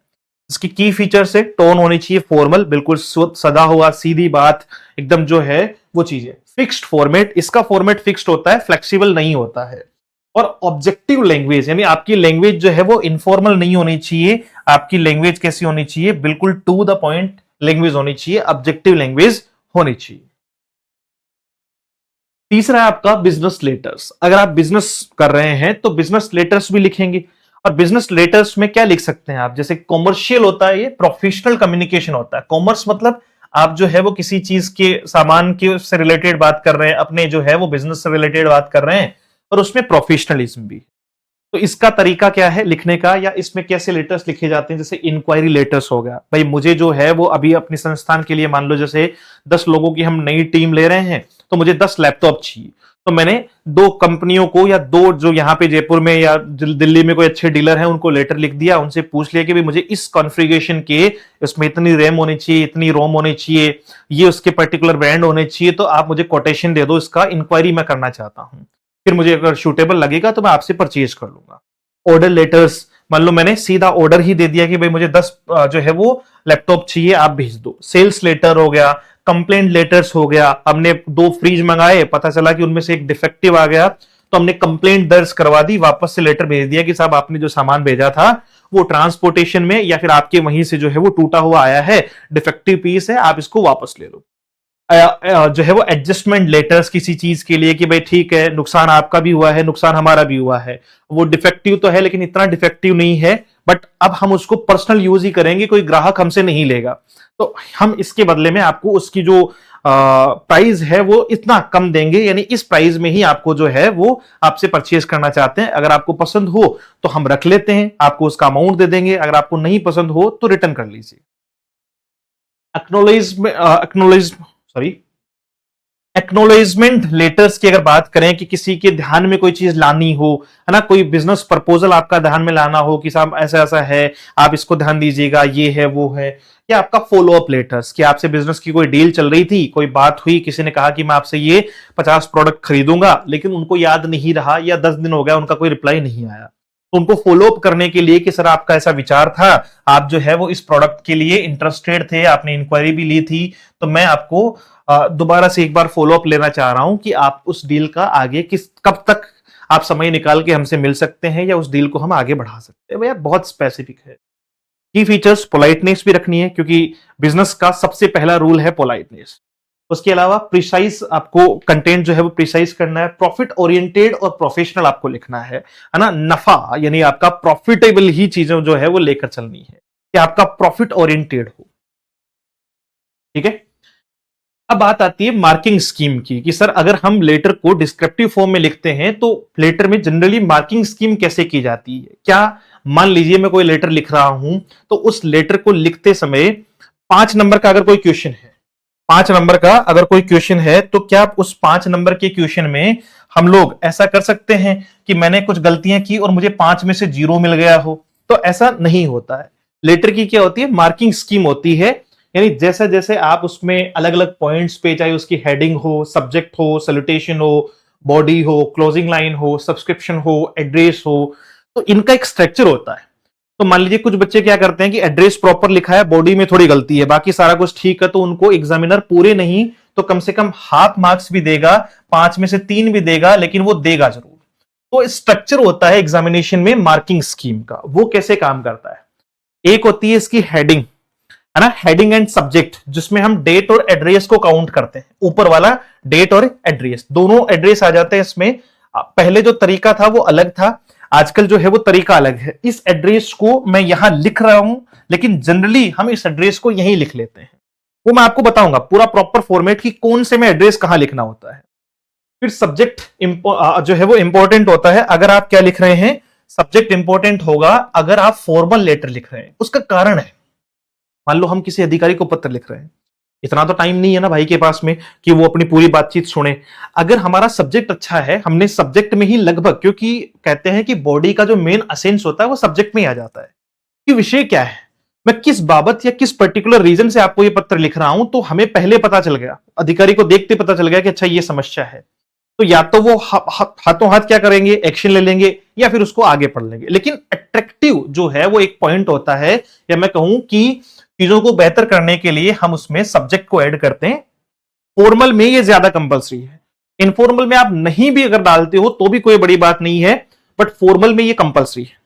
इसकी की फीचर से टोन होनी चाहिए फॉर्मल, बिल्कुल सदा हुआ सीधी बात एकदम जो है वो चीजें। फिक्स्ड फॉर्मेट, इसका फॉर्मेट फिक्स्ड होता है, फ्लेक्सिबल नहीं होता है। और ऑब्जेक्टिव लैंग्वेज, यानी आपकी लैंग्वेज जो है वो इनफॉर्मल नहीं होनी चाहिए, आपकी लैंग्वेज कैसी होनी चाहिए, बिल्कुल टू द पॉइंट लैंग्वेज होनी चाहिए, ऑब्जेक्टिव लैंग्वेज होनी चाहिए। तीसरा है आपका बिजनेस लेटर्स। अगर आप बिजनेस कर रहे हैं तो बिजनेस लेटर्स भी लिखेंगे, और बिजनेस लेटर्स में क्या लिख सकते हैं आप, जैसे कॉमर्शियल होता है, ये प्रोफेशनल कम्युनिकेशन होता है। कॉमर्स मतलब आप जो है वो किसी चीज के सामान के से रिलेटेड बात कर रहे हैं, अपने जो है वो बिजनेस से रिलेटेड बात कर रहे हैं, और उसमें प्रोफेशनलिज्म भी। तो इसका तरीका क्या है लिखने का, या इसमें कैसे लेटर्स लिखे जाते हैं, जैसे इंक्वायरी लेटर्स हो गया, भाई मुझे जो है वो अभी अपने संस्थान के लिए मान लो जैसे 10 लोगों की हम नई टीम ले रहे हैं, तो मुझे 10 लैपटॉप चाहिए। तो मैंने 2 कंपनियों को, या 2 जो यहाँ पे जयपुर में या दिल्ली में कोई अच्छे डीलर हैं उनको लेटर लिख दिया, उनसे पूछ लिया कि भाई मुझे इस कॉन्फ़िगरेशन के, इसमें इतनी रैम होनी चाहिए, इतनी रोम होनी चाहिए, ये उसके पर्टिकुलर ब्रांड होने चाहिए, तो आप मुझे कोटेशन दे दो, इसका इंक्वायरी मैं करना चाहता हूं, फिर मुझे अगर सूटेबल लगेगा तो मैं आपसे परचेज कर लूंगा। ऑर्डर लेटर्स, मान लो मैंने सीधा ऑर्डर ही दे दिया कि भाई मुझे 10 जो है वो लैपटॉप चाहिए, आप भेज दो। सेल्स लेटर हो गया, कंप्लेंट लेटर्स हो गया, हमने 2 फ्रिज मंगाए, पता चला कि उनमें से एक डिफेक्टिव आ गया, तो हमने कंप्लेंट दर्ज करवा दी, वापस से लेटर भेज दिया कि साहब आपने जो सामान भेजा था वो ट्रांसपोर्टेशन में या फिर आपके वहीं से जो है वो टूटा हुआ आया है, डिफेक्टिव पीस है, आप इसको वापस ले लो। जो है वो एडजस्टमेंट लेटर्स किसी चीज के लिए कि भाई ठीक है, नुकसान आपका भी हुआ है, नुकसान हमारा भी हुआ है, वो डिफेक्टिव तो है लेकिन इतना डिफेक्टिव नहीं है, बट अब हम उसको पर्सनल यूज ही करेंगे, कोई ग्राहक हमसे नहीं लेगा, तो हम इसके बदले में आपको उसकी जो प्राइस है वो इतना कम देंगे, यानी इस प्राइस में ही आपको जो है वो आपसे परचेज करना चाहते हैं, अगर आपको पसंद हो तो हम रख लेते हैं, आपको उसका अमाउंट दे देंगे, अगर आपको नहीं पसंद हो तो रिटर्न कर लीजिए। एक्नोलेज एक्नोलेजमेंट लेटर्स की अगर बात करें कि किसी के ध्यान में कोई चीज लानी हो, है ना, कोई बिजनेस प्रपोजल आपका ध्यान में लाना हो कि साहब ऐसा ऐसा है, आप इसको ध्यान दीजिएगा, ये है वो है, या आपका फॉलो अप लेटर्स कि आपसे बिजनेस की कोई डील चल रही थी, कोई बात हुई, किसी ने कहा कि मैं आपसे ये 50 प्रोडक्ट खरीदूंगा, लेकिन उनको याद नहीं रहा या 10 दिन हो गया उनका कोई रिप्लाई नहीं आया, तो उनको फॉलो अप करने के लिए कि सर आपका ऐसा विचार था, आप जो है वो इस प्रोडक्ट के लिए इंटरेस्टेड थे, आपने इंक्वायरी भी ली थी, तो मैं आपको दोबारा से एक बार फॉलो अप लेना चाह रहा हूं कि आप उस डील का आगे कब तक आप समय निकाल के हमसे मिल सकते हैं या उस डील को हम आगे बढ़ा सकते हैं। भैया बहुत स्पेसिफिक है। की फीचर्स, पोलाइटनेस भी रखनी है क्योंकि बिजनेस का सबसे पहला रूल है पोलाइटनेस। उसके अलावा प्रिसाइज, आपको कंटेंट जो है वो प्रिसाइज करना है, प्रॉफिट ओरिएंटेड और प्रोफेशनल आपको लिखना है ना, नफा यानी आपका प्रॉफिटेबल ही चीजें जो है वो लेकर चलनी है कि आपका प्रॉफिट ओरिएंटेड हो। ठीक है, अब बात आती है मार्किंग स्कीम की कि सर अगर हम लेटर को डिस्क्रिप्टिव फॉर्म में लिखते हैं तो लेटर में जनरली मार्किंग स्कीम कैसे की जाती है। क्या मान लीजिए मैं कोई लेटर लिख रहा हूं तो उस लेटर को लिखते समय 5 नंबर का अगर कोई क्वेश्चन है, 5 नंबर का अगर कोई क्वेश्चन है, तो क्या उस 5 नंबर के क्वेश्चन में हम लोग ऐसा कर सकते हैं कि मैंने कुछ गलतियां की और मुझे 5 में से 0 मिल गया हो? तो ऐसा नहीं होता है। लेटर की क्या होती है, मार्किंग स्कीम होती है, यानी जैसे जैसे आप उसमें अलग अलग पॉइंट्स पे, चाहे उसकी हेडिंग हो, सब्जेक्ट हो, सैल्यूटेशन हो, बॉडी हो, क्लोजिंग लाइन हो, सब्सक्रिप्शन हो, एड्रेस हो, तो इनका एक स्ट्रक्चर होता है। तो मान लीजिए कुछ बच्चे क्या करते हैं कि एड्रेस प्रॉपर लिखा है, बॉडी में थोड़ी गलती है, बाकी सारा कुछ ठीक है, तो उनको एग्जामिनर पूरे नहीं तो कम से कम हाफ मार्क्स भी देगा, 5 में से 3 भी देगा, लेकिन वो देगा जरूर। तो स्ट्रक्चर होता है एग्जामिनेशन में मार्किंग स्कीम का। वो कैसे काम करता है, एक होती है इसकी हेडिंग, है ना, हेडिंग एंड सब्जेक्ट, जिसमें हम डेट और एड्रेस को काउंट करते हैं। ऊपर वाला डेट और एड्रेस, दोनों एड्रेस आ जाते हैं इसमें। पहले जो तरीका था वो अलग था, आजकल जो है वो तरीका अलग है। इस एड्रेस को मैं यहां लिख रहा हूं, लेकिन जनरली हम इस एड्रेस को यहीं लिख लेते हैं। वो मैं आपको बताऊंगा पूरा प्रॉपर फॉर्मेट की कौन से में एड्रेस कहां लिखना होता है। फिर सब्जेक्ट जो है वो इंपॉर्टेंट होता है। अगर आप क्या लिख रहे हैं, सब्जेक्ट इंपॉर्टेंट होगा अगर आप फॉर्मल लेटर लिख रहे हैं। उसका कारण है, मान लो हम किसी अधिकारी को पत्र लिख रहे हैं, इतना तो टाइम नहीं है ना भाई के पास में कि वो अपनी पूरी बातचीत सुने। अगर हमारा सब्जेक्ट अच्छा है, हमने सब्जेक्ट में ही लगभग, क्योंकि कहते हैं कि बॉडी का जो मेन असेंस होता है वो सब्जेक्ट में ही आ जाता है कि विषय क्या है, मैं किस बाबत या किस पर्टिकुलर रीजन से आपको ये पत्र लिख रहा हूं, तो हमें पहले पता चल गया, अधिकारी को देखते पता चल गया कि अच्छा ये समस्या है। तो या तो वो हाथों हाथ क्या करेंगे, एक्शन ले लेंगे, या फिर उसको आगे पढ़ लेंगे। लेकिन अट्रैक्टिव जो है वो एक पॉइंट होता है, या मैं कहूं कि चीजों को बेहतर करने के लिए हम उसमें सब्जेक्ट को ऐड करते हैं। फॉर्मल में ये ज्यादा कंपलसरी है, इनफॉर्मल में आप नहीं भी अगर डालते हो तो भी कोई बड़ी बात नहीं है, बट फॉर्मल में ये कंपलसरी है।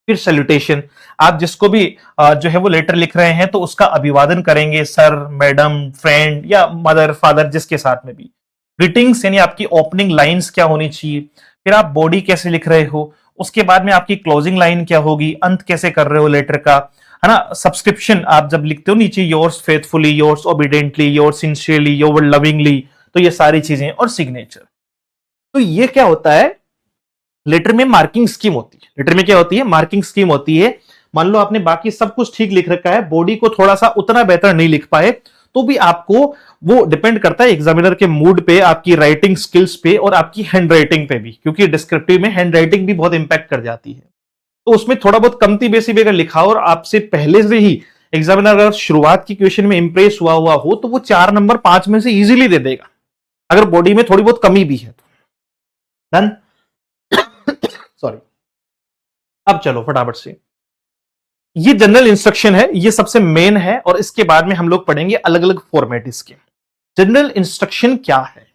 फिर सैल्यूटेशन, आप जिसको भी जो है वो लेटर लिख रहे हैं तो उसका अभिवादन करेंगे, सर, मैडम, फ्रेंड या मदर, फादर, जिसके साथ में भी। ग्रीटिंग्स यानी आपकी ओपनिंग लाइंस क्या होनी चाहिए। फिर आप बॉडी कैसे लिख रहे हो, उसके बाद में आपकी क्लोजिंग लाइन क्या होगी, अंत कैसे कर रहे हो लेटर का, है ना। सब्सक्रिप्शन आप जब लिखते हो नीचे, yours faithfully, yours obediently, yours sincerely, your lovingly, तो ये सारी चीजें, और सिग्नेचर। तो ये क्या होता है, लेटर में मार्किंग स्कीम होती है। लेटर में क्या होती है, मार्किंग स्कीम होती है। मान लो आपने बाकी सब कुछ ठीक लिख रखा है, बॉडी को थोड़ा सा उतना बेहतर नहीं लिख पाए, तो भी आपको, वो डिपेंड करता है एग्जामिनर के मूड पे, आपकी राइटिंग स्किल्स पे और आपकी हैंड राइटिंग पे भी, क्योंकि डिस्क्रिप्टिव में हैंड राइटिंग भी बहुत इंपैक्ट कर जाती है। तो उसमें थोड़ा बहुत कमती बेसी भी अगर लिखा और आपसे पहले से ही एग्जामिनर अगर शुरुआत की क्वेश्चन में इंप्रेस हुआ हो, तो वो 4 नंबर 5 में से इजीली दे देगा, अगर बॉडी में थोड़ी बहुत कमी भी है तो। डन। सॉरी। अब चलो फटाफट से, ये जनरल इंस्ट्रक्शन है, ये सबसे मेन है, और इसके बाद में हम लोग पढ़ेंगे अलग अलग फॉर्मेट इसके। जनरल इंस्ट्रक्शन क्या है,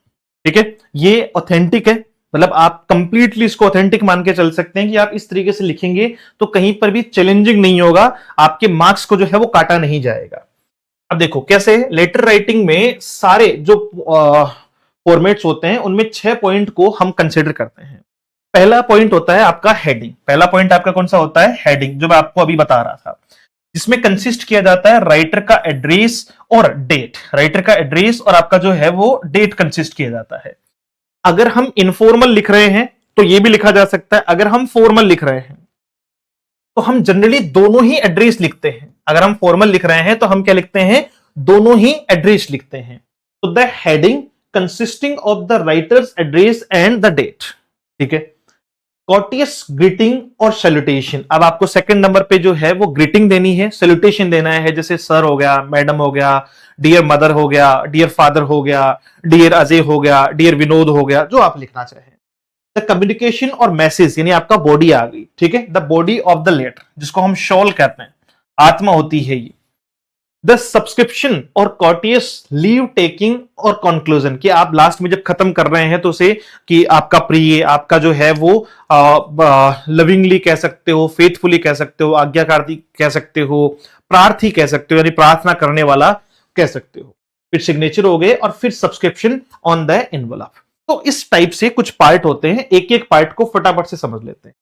ठीक है, ये ऑथेंटिक है, मतलब आप कंप्लीटली इसको ऑथेंटिक मान के चल सकते हैं कि आप इस तरीके से लिखेंगे तो कहीं पर भी चैलेंजिंग नहीं होगा, आपके मार्क्स को जो है वो काटा नहीं जाएगा। अब देखो कैसे, लेटर राइटिंग में सारे जो फॉर्मेट्स होते हैं उनमें 6 पॉइंट को हम कंसिडर करते हैं। पहला पॉइंट होता है आपका हेडिंग। पहला पॉइंट आपका कौन सा होता है, हेडिंग, जो मैं आपको अभी बता रहा था, जिसमें कंसिस्ट किया जाता है राइटर का एड्रेस और डेट। राइटर का एड्रेस और आपका जो है वो डेट कंसिस्ट किया जाता है। अगर हम इनफॉर्मल लिख रहे हैं तो ये भी लिखा जा सकता है, अगर हम फॉर्मल लिख रहे हैं तो हम जनरली दोनों ही एड्रेस लिखते हैं। अगर हम फॉर्मल लिख रहे हैं तो हम क्या लिखते हैं, दोनों ही एड्रेस लिखते हैं। तो the heading consisting of the writer's address and the date. ठीक है, कॉर्टियस ग्रीटिंग और सैल्यूटेशन। अब आपको सेकंड नंबर पे जो है वो ग्रीटिंग देनी है, सैल्यूटेशन देना है, जैसे सर हो गया, मैडम हो गया, डियर मदर हो गया, डियर फादर हो गया, डियर अजय हो गया, डियर विनोद हो गया, जो आप लिखना चाहें। द कम्युनिकेशन और मैसेज यानी आपका बॉडी आ गई। ठीक है, the body of the letter, जिसको हम शॉल कहते हैं, आत्मा होती है ये। द सब्सक्रिप्शन और कॉर्टियस लीव टेकिंग और कंक्लूजन, कि आप लास्ट में जब खत्म कर रहे हैं तो उसे कि आपका प्रिय, आपका जो है वो लविंगली कह सकते हो, फेथफुली कह सकते हो, आज्ञाकारी कह सकते हो, प्रार्थी कह सकते हो, यानी प्रार्थना करने वाला कह सकते हो। फिर सिग्नेचर हो गए और फिर सब्सक्रिप्शन ऑन द एनवलप। तो इस टाइप से कुछ पार्ट होते हैं, एक एक पार्ट को फटाफट से समझ लेते हैं।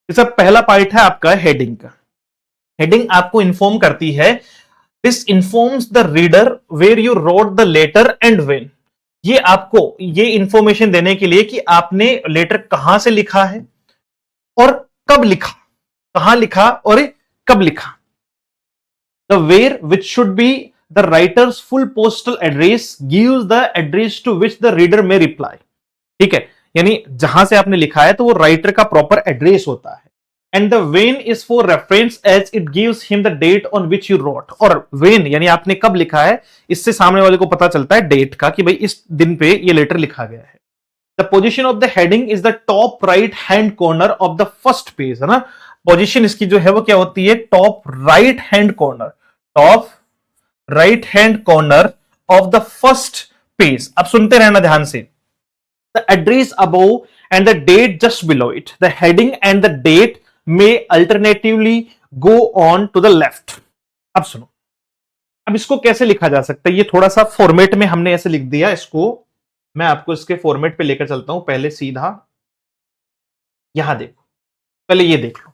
इसका पहला पार्ट है आपका हेडिंग का। हेडिंग आपको इंफॉर्म करती है, this informs the reader where you wrote the letter and when. ये आपको ये इंफॉर्मेशन देने के लिए कि आपने लेटर कहां से लिखा है और कब लिखा, कहां लिखा और कब लिखा। The where which should be the writer's full postal address gives the address to which the reader may reply. ठीक है, यानी जहां से आपने लिखा है तो वो राइटर का प्रॉपर एड्रेस होता है। And the when is for reference as it gives him the date on which you wrote. और वेन यानी आपने कब लिखा है, इससे सामने वाले को पता चलता है डेट का कि भाई इस दिन पे ये लेटर लिखा गया है। The position of the heading is the top right hand corner of the first page, है ना। पोजिशन इसकी जो है वो क्या होती है, top right hand corner, top right hand corner of the first page. अब सुनते रहना ध्यान से। The address above and the date just below it. The heading and the date may alternatively go on to the left. अब सुनो, अब इसको कैसे लिखा जा सकता है, ये थोड़ा सा फॉर्मेट में हमने ऐसे लिख दिया इसको। मैं आपको इसके फॉर्मेट पे लेकर चलता हूं। पहले सीधा यहां देखो, पहले ये देख लो।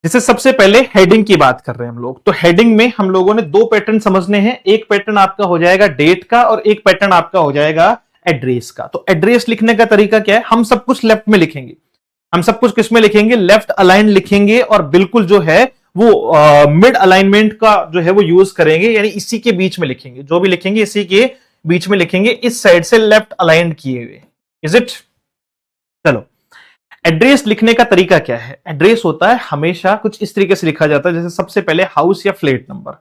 जैसे सबसे पहले हेडिंग की बात कर रहे हैं हम लोग, तो हेडिंग में हम लोगों ने दो पैटर्न समझने हैं। एक पैटर्न आपका हो जाएगा डेट का और एक पैटर्न आपका हो जाएगा एड्रेस का। तो एड्रेस लिखने का तरीका क्या है, हम सब कुछ लेफ्ट में लिखेंगे, हम सब कुछ किसमें लिखेंगे, लेफ्ट अलाइन लिखेंगे, और बिल्कुल जो है वो मिड अलाइनमेंट का जो है वो यूज करेंगे, यानी इसी के बीच में लिखेंगे, जो भी लिखेंगे इसी के बीच में लिखेंगे, इस साइड से लेफ्ट अलाइन किए हुए। Is it? चलो, एड्रेस लिखने का तरीका क्या है। एड्रेस होता है हमेशा कुछ इस तरीके से लिखा जाता है, जैसे सबसे पहले हाउस या फ्लैट नंबर,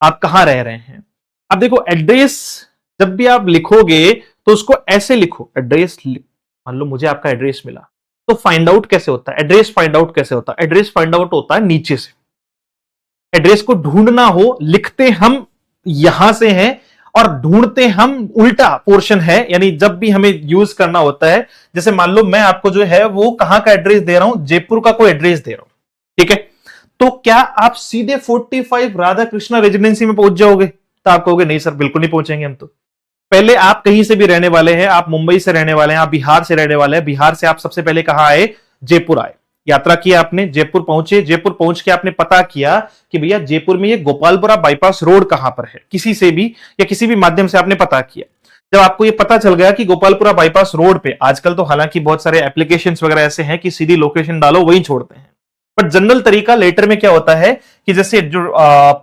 आप कहां रह रहे हैं। अब देखो, एड्रेस जब भी आप लिखोगे तो उसको ऐसे लिखो, एड्रेस। मान लो मुझे आपका एड्रेस मिला, तो फाइंड आउट कैसे होता है, एड्रेस फाइंड आउट कैसे होता है, एड्रेस फाइंड आउट होता है नीचे से। एड्रेस को ढूंढना हो, लिखते हम यहां से हैं और ढूंढते हम उल्टा पोर्शन है, यानी जब भी हमें यूज करना होता है, जैसे मान लो मैं आपको जो है वो कहां का एड्रेस दे रहा हूं, जयपुर का कोई एड्रेस दे रहा हूं, ठीक है। तो क्या आप सीधे 45 राधा कृष्णा रेजिडेंसी में पहुंच जाओगे? तो आप कहोगे नहीं सर, बिल्कुल नहीं पहुंचेंगे हम। तो पहले आप कहीं से भी रहने वाले हैं, आप मुंबई से रहने वाले हैं, आप बिहार से रहने वाले हैं, बिहार से आप सबसे पहले कहां आए, जयपुर आए, यात्रा की आपने, जयपुर पहुंचे, जयपुर पहुंच के आपने पता किया कि भैया जयपुर में ये गोपालपुरा बाईपास रोड कहां पर है, किसी से भी या किसी भी माध्यम से आपने पता किया। जब आपको ये पता चल गया कि गोपालपुरा बाईपास रोड पे, आजकल तो हालांकि बहुत सारे एप्लीकेशंस वगैरह ऐसे हैं कि सीधी लोकेशन डालो वहीं छोड़ते हैं, बट जनरल तरीका लेटर में क्या होता है कि जैसे जो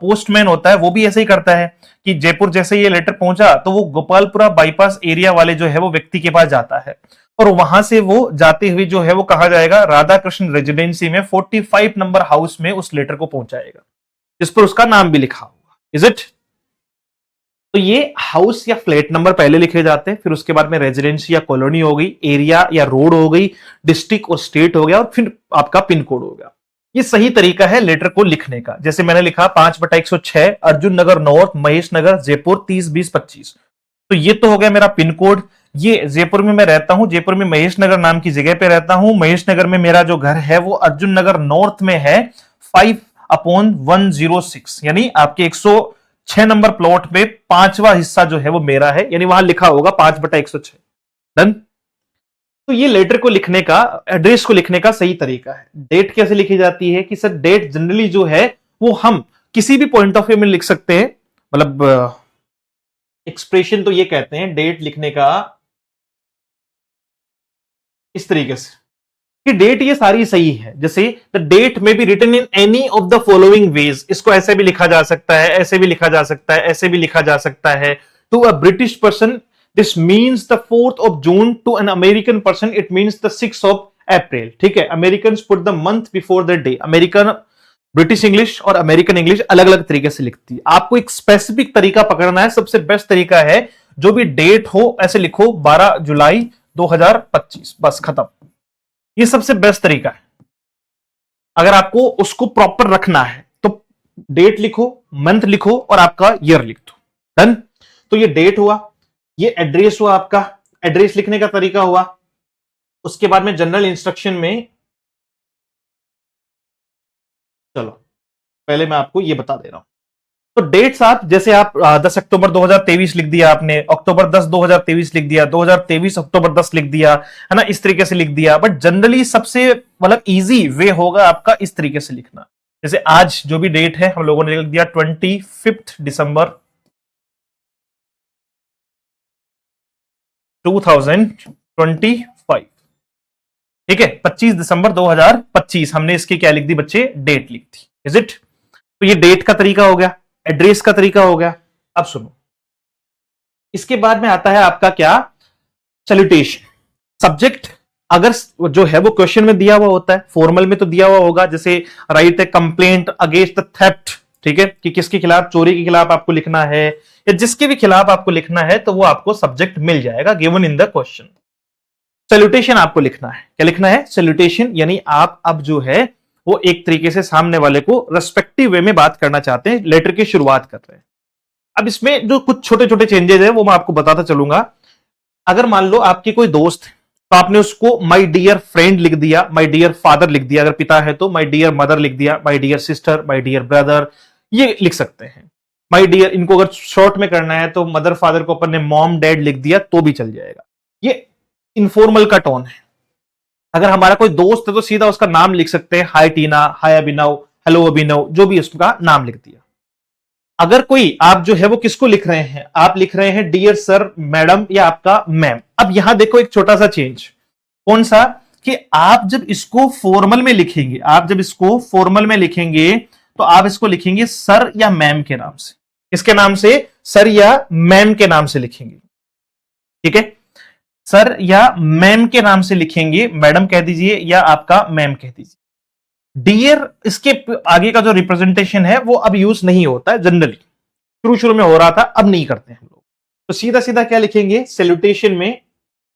पोस्टमैन होता है वो भी ऐसे ही करता है कि जयपुर जैसे ये लेटर पहुंचा तो वो गोपालपुरा बाईपास एरिया वाले जो है वो व्यक्ति के पास जाता है, और वहां से वो जाते हुए जो है वो कहा जाएगा राधा कृष्ण रेजिडेंसी में 45 नंबर हाउस में उस लेटर को पहुंचाएगा, जिस पर उसका नाम भी लिखा होगा। Is it? तो ये हाउस या फ्लैट नंबर पहले लिखे जाते हैं, फिर उसके बाद में रेजिडेंसी या कॉलोनी हो गई, एरिया या रोड हो गई, डिस्ट्रिक्ट और स्टेट हो गया, और फिर आपका पिन कोड हो गया। ये सही तरीका है लेटर को लिखने का। जैसे मैंने लिखा 5/106 अर्जुन नगर नॉर्थ, महेश नगर, जयपुर 302025। तो ये तो हो गया मेरा पिन कोड। ये जयपुर में मैं रहता हूं, जयपुर में महेश नगर नाम की जगह पे रहता हूं। महेश नगर में मेरा जो घर है वो अर्जुन नगर नॉर्थ में है, 5/106, यानी आपके 106 नंबर प्लॉट में 5वां हिस्सा जो है वो मेरा है, यानी वहां लिखा होगा 5/106। डन। तो ये लेटर को लिखने का, एड्रेस को लिखने का सही तरीका है। डेट कैसे लिखी जाती है कि सर डेट जनरली जो है वो हम किसी भी पॉइंट ऑफ व्यू में लिख सकते हैं, मतलब एक्सप्रेशन तो ये कहते हैं डेट लिखने का इस तरीके से कि डेट ये सारी सही है। जैसे the date may be written in any of the following ways, इसको ऐसे भी लिखा जा सकता है, ऐसे भी लिखा जा सकता है, ऐसे भी लिखा जा सकता है। To a British person this means the 4th of June to an American person it means the 6th of April। ठीक है, American put the month before the day. American British English और अमेरिकन इंग्लिश अलग अलग तरीके से लिखती है, आपको एक स्पेसिफिक तरीका पकड़ना है। सबसे बेस्ट तरीका है जो भी डेट हो ऐसे लिखो 12 जुलाई 2025, बस खत्म। ये सबसे बेस्ट तरीका है। अगर आपको उसको प्रॉपर रखना है तो डेट लिखो, मंथ लिखो और आपका ईयर लिख दो, डन। तो ये डेट हुआ, ये एड्रेस हुआ, आपका एड्रेस लिखने का तरीका हुआ। उसके बाद में जनरल इंस्ट्रक्शन में, चलो पहले मैं आपको ये बता दे रहा हूं। तो डेट्स आप जैसे आप 10 अक्टूबर 2023 लिख दिया आपने, अक्टूबर 10 2023 लिख दिया, 2023 अक्टूबर 10 लिख दिया, है ना, इस तरीके से लिख दिया। बट जनरली सबसे मतलब इजी वे होगा आपका इस तरीके से लिखना। जैसे आज जो भी डेट है हम लोगों ने लिख दिया 25 दिसंबर 2025। ठीक है, 25 दिसंबर 2025 हमने इसकी क्या लिख दी बच्चे, डेट लिख दी। Is it? तो ये डेट का तरीका हो गया, एड्रेस का तरीका हो गया। अब सुनो, इसके बाद में आता है आपका क्या, सैल्यूटेशन। सब्जेक्ट अगर जो है वो क्वेश्चन में दिया हुआ होता है, फॉर्मल में तो दिया हुआ होगा, जैसे right A complaint against the theft, ठीक है, कि किसके खिलाफ, चोरी के खिलाफ आपको लिखना है या जिसके भी खिलाफ आपको लिखना है, तो वो आपको सब्जेक्ट मिल जाएगा given in the question. Salutation आपको लिखना है, क्या लिखना है, सैल्यूटेशन। यानी आप अब जो है वो एक तरीके से सामने वाले को रेस्पेक्टिव वे में बात करना चाहते हैं, लेटर की शुरुआत कर रहे हैं। अब इसमें जो कुछ छोटे छोटे चेंजेस है वो मैं आपको बताता चलूंगा। अगर मान लो आपके कोई दोस्त है तो आपने उसको माय डियर फ्रेंड लिख दिया, माय डियर फादर लिख दिया, अगर पिता है तो माय डियर मदर लिख दिया, my dear sister, my dear brother, ये लिख सकते हैं। माय डियर, इनको अगर शॉर्ट में करना है तो मदर फादर को अपन ने मॉम डैड लिख दिया तो भी चल जाएगा। ये इनफॉर्मल का टोन है। अगर हमारा कोई दोस्त है तो सीधा उसका नाम लिख सकते हैं, हाय टीना, हाय अभिनव, हेलो अभिनव, जो भी उसका नाम लिख दिया। अगर कोई आप जो है वो किसको लिख रहे हैं, आप लिख रहे हैं डियर सर, मैडम या आपका मैम। अब यहां देखो एक छोटा सा चेंज, कौन सा, कि आप जब इसको फॉर्मल में लिखेंगे, आप जब इसको फॉर्मल में लिखेंगे तो आप इसको लिखेंगे सर या मैम के नाम से। किसके नाम से, सर या मैम के नाम से लिखेंगे। ठीक है, सर या मैम के नाम से लिखेंगे, मैडम कह दीजिए या आपका मैम कह दीजिए। डियर इसके आगे का जो रिप्रेजेंटेशन है वो अब यूज नहीं होता है, जनरली शुरू शुरू में हो रहा था, अब नहीं करते हैं हम लोग। तो सीधा सीधा क्या लिखेंगे सैल्यूटेशन में,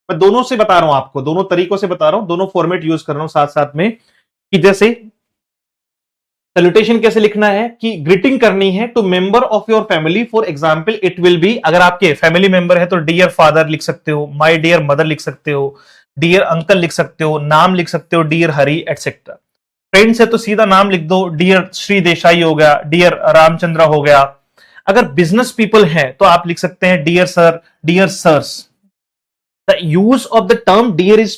मैं दोनों से बता रहा हूं आपको, दोनों तरीकों से बता रहा हूं, दोनों फॉर्मेट यूज कर रहा हूं साथ साथ में। कि जैसे सैल्यूटेशन कैसे लिखना है, कि ग्रीटिंग करनी है to member of your family, for example it will be, अगर आपके फैमिली मेंबर है तो डियर फादर लिख सकते हो, माय डियर मदर लिख सकते हो, डियर अंकल लिख सकते हो, नाम लिख सकते हो, डियर हरी एटसेट्रा। फ्रेंड्स है तो सीधा नाम लिख दो, डियर श्री देसाई हो गया, डियर रामचंद्र हो गया। अगर बिजनेस पीपल है तो आप लिख सकते हैं dear sir, dear sirs. The use of the term dear is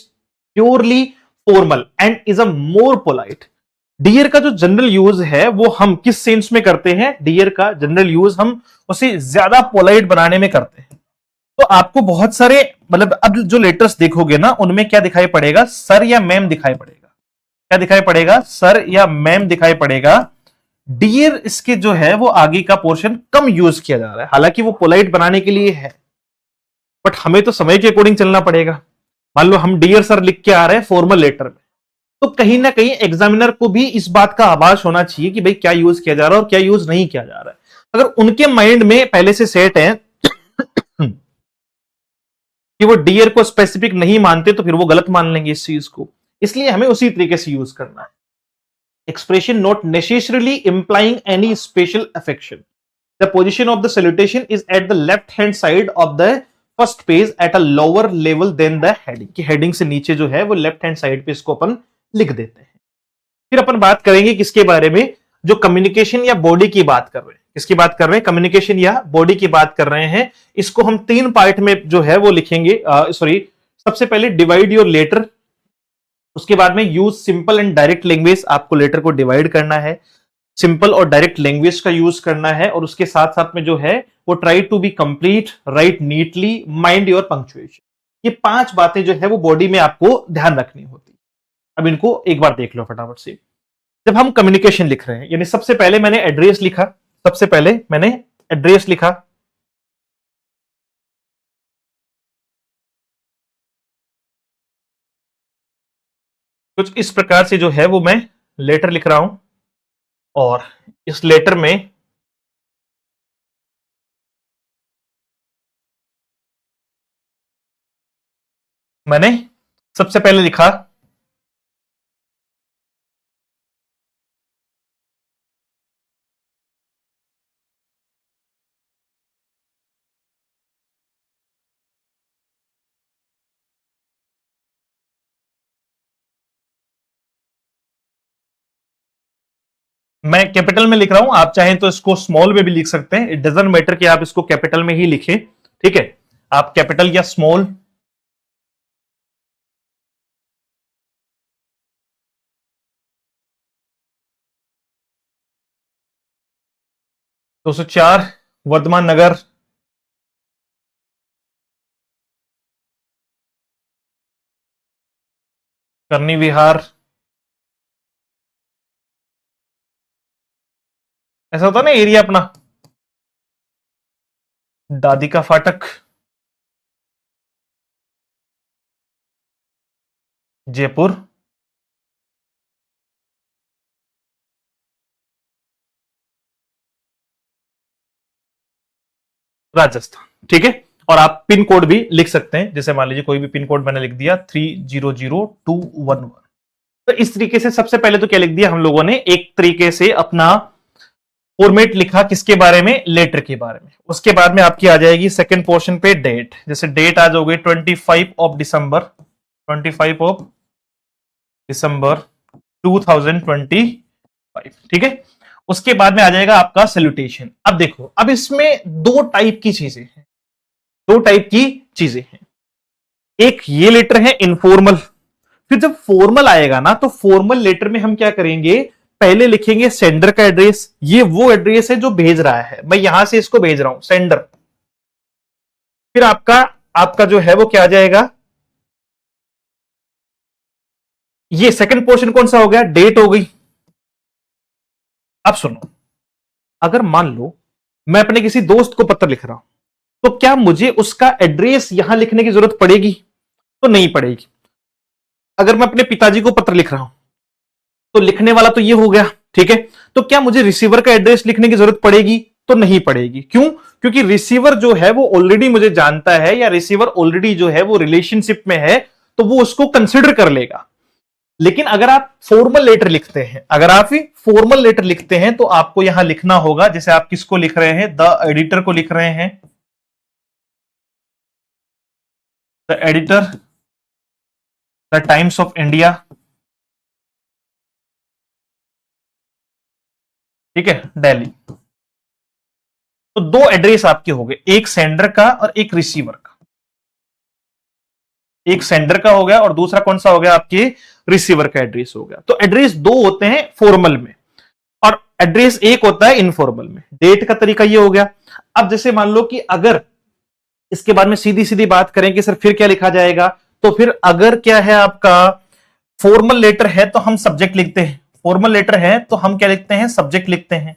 purely formal and is a more polite. Dear का जो जनरल यूज है वो हम किस सेंस में करते हैं, डियर का जनरल यूज हम उसे ज्यादा पोलाइट बनाने में करते हैं। तो आपको बहुत सारे मतलब अब जो लेटर्स देखोगे ना उनमें क्या दिखाई पड़ेगा, सर या मैम दिखाई पड़ेगा। क्या दिखाई पड़ेगा, सर या मैम दिखाई पड़ेगा। डियर इसके जो है वो आगे का पोर्शन कम यूज किया जा रहा है, हालांकि वो पोलाइट बनाने के लिए है, बट हमें तो समय के अकॉर्डिंग चलना पड़ेगा। मान लो हम डियर सर लिख के आ रहे हैं फॉर्मल लेटर में, तो कहीं ना कहीं एग्जामिनर को भी इस बात का आभास होना चाहिए कि भाई क्या यूज किया जा रहा है और क्या यूज नहीं किया जा रहा है। अगर उनके माइंड में पहले से सेट है कि वो डियर को स्पेसिफिक नहीं मानते तो फिर वो गलत मान लेंगे इस चीज को, इसलिए हमें उसी तरीके से यूज करना है। Expression not necessarily implying any special affection. The position of the salutation is at the left hand side of the first page at a lower level than the heading, की हेडिंग से नीचे जो है वो left hand side पे इसको अपन लिख देते हैं। फिर अपन बात करेंगे किसके बारे में, जो कम्युनिकेशन या बॉडी की बात कर रहे हैं। किसकी बात कर रहे हैं, कम्युनिकेशन या बॉडी की बात कर रहे हैं। इसको हम 3 पार्ट में जो है वो लिखेंगे। सबसे पहले डिवाइड योर लेटर, उसके बाद में use simple and direct language, आपको लेटर को डिवाइड करना है, सिंपल और डायरेक्ट लैंग्वेज का यूज करना है, और उसके साथ साथ में जो है वो try to be complete, write neatly, mind your punctuation. ये 5 बातें जो है वो बॉडी में आपको ध्यान रखनी होती। अब इनको एक बार देख लो फटाफट से। जब हम कम्युनिकेशन लिख रहे हैं, यानी सबसे पहले मैंने एड्रेस लिखा, सबसे पहले मैंने एड्रेस लिखा, कुछ इस प्रकार से जो है वो मैं लेटर लिख रहा हूं और इस लेटर में मैंने सबसे पहले लिखा मैं कैपिटल में लिख रहा हूं, आप चाहें तो इसको स्मॉल में भी लिख सकते हैं, इट डजंट मैटर कि आप इसको कैपिटल में ही लिखें, ठीक है। आप कैपिटल या स्मॉल, दो सौ चार वर्धमान नगर, करनी विहार, ऐसा होता है ना एरिया अपना, दादी का फाटक, जयपुर, राजस्थान, ठीक है। और आप पिन कोड भी लिख सकते हैं, जैसे मान लीजिए कोई भी पिन कोड मैंने लिख दिया 300211। तो इस तरीके से सबसे पहले तो क्या लिख दिया हम लोगों ने, एक तरीके से अपना फॉर्मेट लिखा किसके बारे में, लेटर के बारे में। उसके बाद में आपकी आ जाएगी सेकंड पोर्शन पे डेट, जैसे डेट आ जाओगे 25 ऑफ दिसंबर, 25 ऑफ दिसंबर 2025, ठीक है। उसके बाद में आ जाएगा आपका सैल्यूटेशन। अब देखो, अब इसमें दो टाइप की चीजें हैं, दो टाइप की चीजें हैं। एक ये लेटर है इनफॉर्मल, फिर जब फॉर्मल आएगा ना तो फॉर्मल लेटर में हम क्या करेंगे, पहले लिखेंगे सेंडर का एड्रेस, ये वो एड्रेस है जो भेज रहा है, मैं यहां से इसको भेज रहा हूं, सेंडर। फिर आपका आपका जो है वो क्या आ जाएगा, ये सेकंड पोर्शन कौन सा हो गया, डेट हो गई। अब सुनो, अगर मान लो मैं अपने किसी दोस्त को पत्र लिख रहा हूं, तो क्या मुझे उसका एड्रेस यहां लिखने की जरूरत पड़ेगी, तो नहीं पड़ेगी। अगर मैं अपने पिताजी को पत्र लिख रहा हूं, तो लिखने वाला तो ये हो गया, ठीक है। तो क्या मुझे रिसीवर का एड्रेस लिखने की जरूरत पड़ेगी, तो नहीं पड़ेगी। क्यों, क्योंकि रिसीवर जो है वो ऑलरेडी मुझे जानता है, या रिसीवर ऑलरेडी जो है वो रिलेशनशिप में है, तो वो उसको कंसिडर कर लेगा। लेकिन अगर आप फॉर्मल लेटर लिखते हैं, अगर आप फॉर्मल लेटर लिखते हैं, तो आपको यहां लिखना होगा, जैसे आप किसको लिख रहे हैं, द एडिटर को लिख रहे हैं, the editor, the times of India, ठीक है, दिल्ली। तो दो एड्रेस आपके हो गए, एक सेंडर का और एक रिसीवर का। एक सेंडर का हो गया और दूसरा कौन सा हो गया, आपके रिसीवर का एड्रेस हो गया। तो एड्रेस दो होते हैं फॉर्मल में, और एड्रेस एक होता है इनफॉर्मल में। डेट का तरीका ये हो गया। अब जैसे मान लो कि अगर इसके बाद में सीधी सीधी बात करें कि सर फिर क्या लिखा जाएगा, तो फिर अगर क्या है आपका फॉर्मल लेटर है तो हम सब्जेक्ट लिखते हैं, फॉर्मल लेटर है तो हम क्या लिखते हैं, सब्जेक्ट लिखते हैं।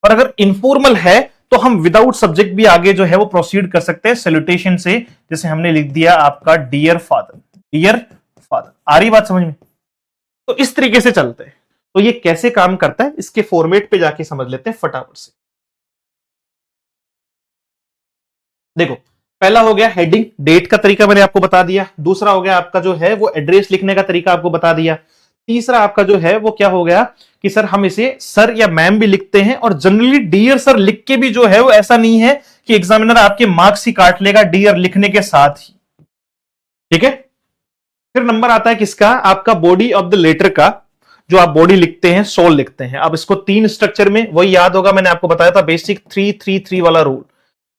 और अगर इनफॉर्मल है तो हम विदाउट सब्जेक्ट भी आगे जो है वो प्रोसीड कर सकते हैं सैल्यूटेशन से। जैसे हमने लिख दिया आपका डियर फादर, डियर फादर। आ रही बात समझ में? तो इस तरीके से चलते हैं। तो ये कैसे काम करता है, इसके फॉर्मेट पे जाके समझ लेते हैं फटाफट से। देखो, पहला हो गया हेडिंग, डेट का तरीका मैंने आपको बता दिया। दूसरा हो गया आपका जो है वो एड्रेस लिखने का तरीका आपको बता दिया। तीसरा आपका जो है वो क्या हो गया कि सर हम इसे सर या मैम भी लिखते हैं, और जनरली डियर सर लिख के भी जो है वो ऐसा नहीं है कि एग्जामिनर आपके मार्क्स ही काट लेगा डियर लिखने के साथ ही, ठीक है। फिर नंबर आता है किसका, आपका बॉडी ऑफ द लेटर का, जो आप बॉडी लिखते हैं, सोल लिखते हैं। अब इसको तीन स्ट्रक्चर में, वही याद होगा मैंने आपको बताया था बेसिक 3-3-3 वाला रूल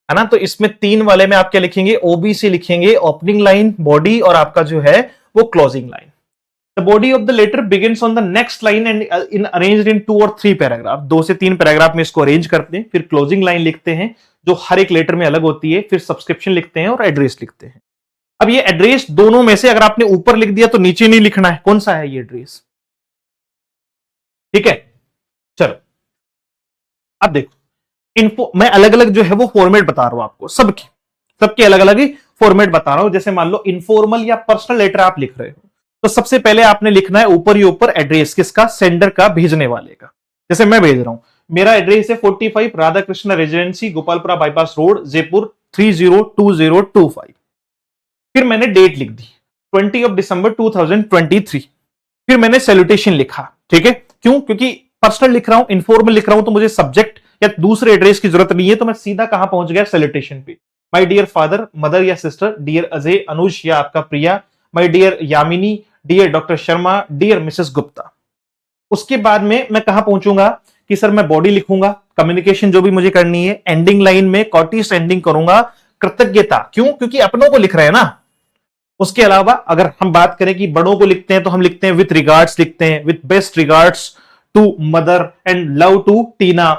है ना। तो इसमें तीन वाले में आप क्या लिखेंगे, ओबीसी लिखेंगे, ओपनिंग लाइन, बॉडी, और आपका जो है वो closing line. The body of the letter begins on the next line and in arranged in 2 और 3 पैराग्राफ, 2 से 3 पैराग्राफ में इसको अरेंज करते हैं। फिर क्लोजिंग लाइन लिखते हैं जो हर एक लेटर में अलग होती है। फिर सब्सक्रिप्शन लिखते हैं और एड्रेस लिखते हैं। अब ये एड्रेस दोनों में से अगर आपने ऊपर लिख दिया तो नीचे नहीं लिखना है, कौन सा है ये एड्रेस, ठीक है। चलो अब देखो, इनको मैं अलग अलग जो है वो फॉर्मेट बता रहा हूं आपको, सबकी सबके अलग अलग ही फॉर्मेट बता रहा हूं। जैसे मान लो इनफॉर्मल या पर्सनल लेटर आप लिख रहे हो, तो सबसे पहले आपने लिखना है ऊपर ही ऊपर एड्रेस किसका, सेंडर का, भेजने वाले का। जैसे मैं भेज रहा हूं, मेरा एड्रेस है 45 Radha Krishna residency, Gopalpura bypass road, Jaipur 302025। फिर मैंने डेट लिख दी 20 दिसंबर 2023। फिर मैंने सैल्यूटेशन लिखा, ठीक है। क्यों? क्योंकि पर्सनल लिख रहा हूं, इनफॉर्मल लिख रहा हूं, तो मुझे सब्जेक्ट या दूसरे एड्रेस की जरूरत नहीं है, तो मैं सीधा कहां पहुंच गया, सैल्यूटेशन पे। माय डियर फादर, मदर या सिस्टर, डियर अजय, अनुज या आपका Priya, my dear Yamini, dear doctor Sharma, dear Mrs Gupta. उसके बाद में मैं कहां पहुंचूंगा कि सर मैं बॉडी लिखूंगा, कम्युनिकेशन जो भी मुझे करनी है, एंडिंग लाइन में कॉटिस एंडिंग करूंगा, कृतज्ञता। क्यों? क्योंकि अपनों को लिख रहे हैं ना। उसके अलावा अगर हम बात करें कि बड़ों को लिखते हैं तो हम लिखते हैं विथ रिगार्ड्स, लिखते हैं with best regards to mother and love to Tina.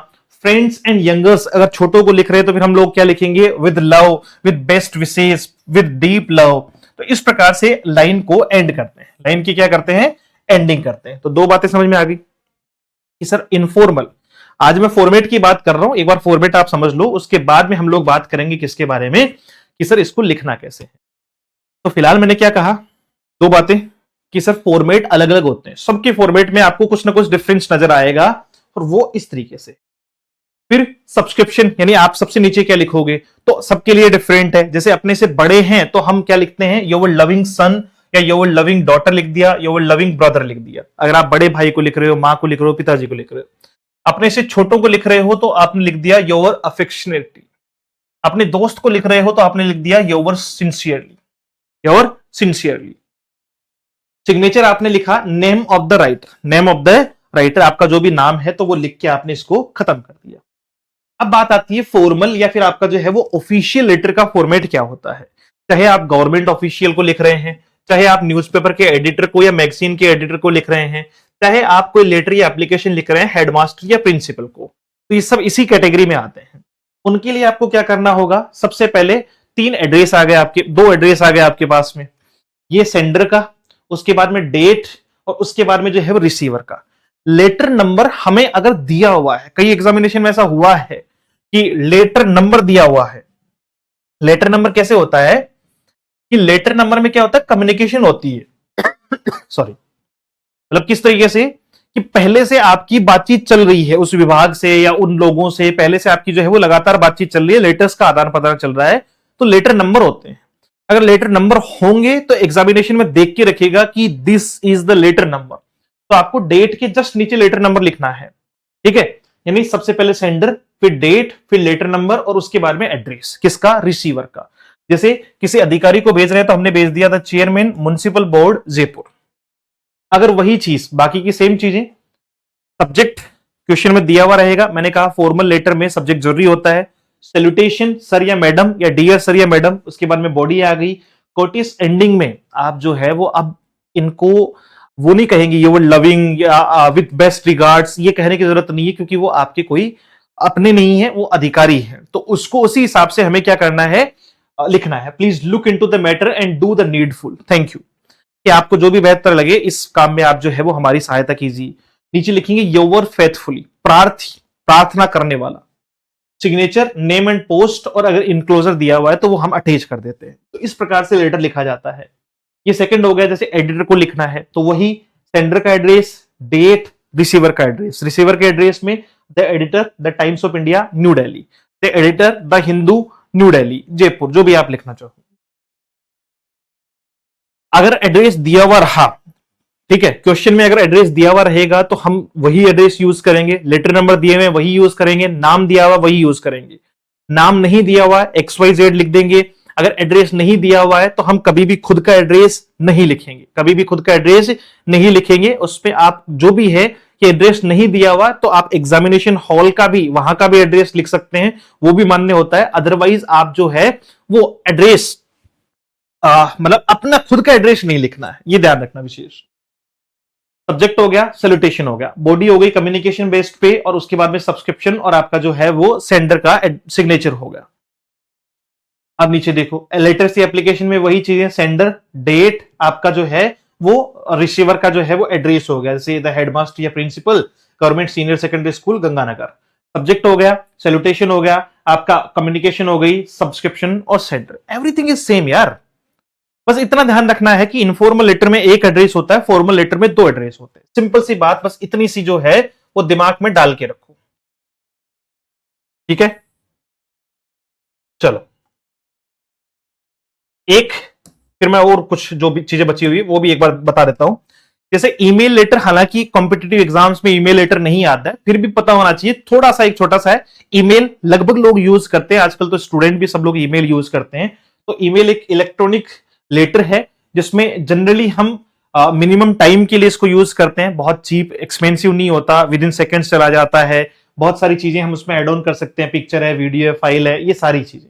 Friends and youngers, अगर छोटों को लिख रहे हैं तो फिर हम लोग क्या लिखेंगे, with love, with best wishes, with deep love. तो इस प्रकार से लाइन को एंड करते हैं, लाइन की क्या करते हैं, एंडिंग करते हैं। तो दो बातें समझ में आ गई कि सर इनफॉर्मल, आज मैं फॉर्मेट की बात कर रहा हूं, एक बार फॉर्मेट आप समझ लो, उसके बाद में हम लोग बात करेंगे किसके बारे में, कि सर इसको लिखना कैसे है। तो फिलहाल मैंने क्या कहा, दो बातें, कि सर फॉर्मेट अलग अलग होते हैं, सबके फॉर्मेट में आपको कुछ ना कुछ डिफरेंस नजर आएगा, और वो इस तरीके से। फिर सब्सक्रिप्शन, यानी आप सबसे नीचे क्या लिखोगे, तो सबके लिए डिफरेंट है। जैसे अपने से बड़े हैं तो हम क्या लिखते हैं, योर लविंग सन, या योर लविंग डॉटर लिख दिया, योर लविंग ब्रदर लिख दिया। अगर आप बड़े भाई को लिख रहे हो, मां को लिख रहे हो, पिताजी को लिख रहे हो। अपने से छोटों को लिख रहे हो तो आपने लिख दिया योर अफेक्शनेटली। अपने दोस्त को लिख रहे हो तो आपने लिख दिया your sincerely, your sincerely. Signature आपने लिखा name of the writer, name of the writer, आपका जो भी नाम है तो वो लिख के आपने इसको खत्म कर दिया। अब बात आती है फॉर्मल या फिर आपका जो है वो ऑफिशियल लेटर का फॉर्मेट क्या होता है। चाहे आप गवर्नमेंट ऑफिशियल को लिख रहे हैं, चाहे आप न्यूज़पेपर के एडिटर को या मैगजीन के एडिटर को लिख रहे हैं, चाहे आप कोई लेटर या एप्लीकेशन लिख रहे हैं हेडमास्टर या प्रिंसिपल को, तो ये सब इसी कैटेगरी में आते हैं। उनके लिए आपको क्या करना होगा, सबसे पहले तीन एड्रेस आ गए आपके, दो एड्रेस आ गए आपके पास में, ये सेंडर का, उसके बाद में डेट, और उसके बाद में जो है वो रिसीवर का। लेटर नंबर हमें अगर दिया हुआ है, कई एग्जामिनेशन में ऐसा हुआ है कि लेटर नंबर दिया हुआ है। लेटर नंबर कैसे होता है कि लेटर नंबर में क्या होता है, कम्युनिकेशन होती है सॉरी, मतलब किस तरीके से कि पहले से आपकी बातचीत चल रही है उस विभाग से या उन लोगों से, पहले से आपकी जो है वो लगातार बातचीत चल रही है, लेटर्स का आदान प्रदान चल रहा है, तो लेटर नंबर होते हैं। अगर लेटर नंबर होंगे तो एग्जामिनेशन में देख के रखेगा कि this is the letter number, तो आपको डेट के जस्ट नीचे लेटर नंबर लिखना है, ठीक है। यानी सबसे पहले सेंडर, फिर डेट, फिर लेटर नंबर, और उसके बाद में एड्रेस किसका, रिसीवर का। जैसे किसी अधिकारी को भेज रहे हैं तो हमने भेज दिया था चेयरमैन म्युनिसिपल बोर्ड जयपुर। अगर वही चीज बाकी की सेम चीजें, सब्जेक्ट क्वेश्चन में दिया हुआ रहेगा, मैंने कहा फॉर्मल लेटर में सब्जेक्ट जरूरी होता है, सैल्यूटेशन सर या मैडम या डियर सर या मैडम, उसके बाद में बॉडी आ गई। कोटिस एंडिंग में आप जो है वो अब इनको वो नहीं कहेंगे ये वो लविंग या विथ बेस्ट रिगार्ड्स, ये कहने की जरूरत नहीं है, क्योंकि वो आपके कोई अपने नहीं है, वो अधिकारी है, तो उसको उसी हिसाब से हमें क्या करना है, लिखना है। Please look into the matter and do the needful, thank you. कि आपको जो भी बेहतर लगे इस काम में आप जो है वो हमारी सहायता कीजिए। नीचे लिखेंगे योर फेथफुली, प्रार्थी, प्रार्थना करने वाला। सिग्नेचर नेम एंड पोस्ट, और अगर इनक्लोजर दिया हुआ है तो वो हम अटैच कर देते हैं। तो इस प्रकार से लेटर लिखा जाता है। ये सेकंड हो गया। जैसे एडिटर को लिखना है तो वही सेंडर का एड्रेस, डेट, रिसीवर का एड्रेस। रिसीवर के एड्रेस में the editor the times of India new Delhi, the editor the Hindu new Delhi Jaipur, जो भी आप लिखना चाहो। अगर एड्रेस दिया हुआ रहा, ठीक है, क्वेश्चन में अगर एड्रेस दिया हुआ रहेगा तो हम वही एड्रेस यूज करेंगे, लेटर नंबर दिए हुए वही यूज करेंगे, नाम दिया हुआ वही यूज करेंगे। नाम नहीं दिया हुआ XYZ लिख देंगे। अगर एड्रेस नहीं दिया हुआ है तो हम कभी भी खुद का एड्रेस नहीं लिखेंगे, कभी भी खुद का एड्रेस नहीं लिखेंगे। उसमें आप जो भी है कि एड्रेस नहीं दिया हुआ तो आप एग्जामिनेशन हॉल का भी, वहां का भी एड्रेस लिख सकते हैं, वो भी मान्य होता है। अदरवाइज आप जो है वो एड्रेस मतलब अपना खुद का एड्रेस नहीं लिखना है, ये ध्यान रखना विशेष। सब्जेक्ट हो गया, सैल्यूटेशन हो गया, बॉडी हो गई कम्युनिकेशन बेस्ड पे, और उसके बाद में सब्सक्रिप्शन और आपका जो है वो सेंडर का सिग्नेचर हो गया। अब नीचे देखो, लेटर से एप्लीकेशन में वही चीजें, सेंडर, डेट, आपका जो है वो रिसीवर का जो है वो एड्रेस हो गया, जैसे द हेडमास्टर या principal, government senior secondary school Ganganagar. Subject हो गया, सैल्यूटेशन हो गया, आपका कम्युनिकेशन हो गई, सब्सक्रिप्शन और सेंडर, एवरीथिंग इज सेम यार। बस इतना ध्यान रखना है कि इनफॉर्मल लेटर में एक एड्रेस होता है, फॉर्मल लेटर में 2 एड्रेस होते हैं। सिंपल सी बात, बस इतनी सी जो है वो दिमाग में डाल के रखो, ठीक है। चलो एक फिर मैं और कुछ जो भी चीजें बची हुई वो भी एक बार बता देता हूं। जैसे ईमेल लेटर, हालांकि कॉम्पिटिटिव एग्जाम्स में ईमेल लेटर नहीं आता है, फिर भी पता होना चाहिए, थोड़ा सा एक छोटा सा है। ईमेल लगभग लोग यूज करते हैं आजकल, तो स्टूडेंट भी सब लोग ईमेल यूज करते हैं। तो ईमेल एक इलेक्ट्रॉनिक लेटर है जिसमें जनरली हम मिनिमम टाइम के लिए इसको यूज करते हैं। बहुत चीप एक्सपेंसिव नहीं होता, विद इन सेकेंड्स चला जाता है। बहुत सारी चीजें हम उसमें एड ऑन कर सकते हैं, पिक्चर है, वीडियो है, फाइल है, ये सारी चीजें।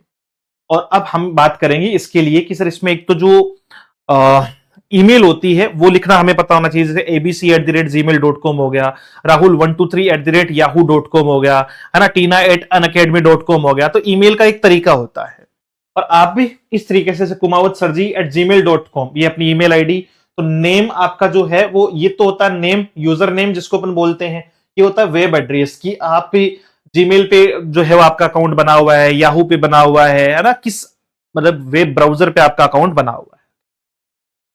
और अब हम बात करेंगे इसके लिए कि सर इसमें एक तो जो ईमेल होती है वो लिखना हमें पता होना चाहिए, जैसे abc@gmail.com हो गया, rahul123@yahoo.com हो गया, है ना, tina@unacademy.com हो गया। तो ईमेल का एक तरीका होता है, और आप भी इस तरीके से kumawatSirji@gmail.com, ये अपनी ईमेल आईडी। तो नेम आपका जो है वो ये तो होता है नेम, यूजर नेम जिसको अपन बोलते हैं। ये होता है वेब एड्रेस की आप जीमेल पे जो है वो आपका अकाउंट बना हुआ है, याहू पे बना हुआ है ना, किस मतलब वेब ब्राउजर पे आपका अकाउंट बना हुआ है।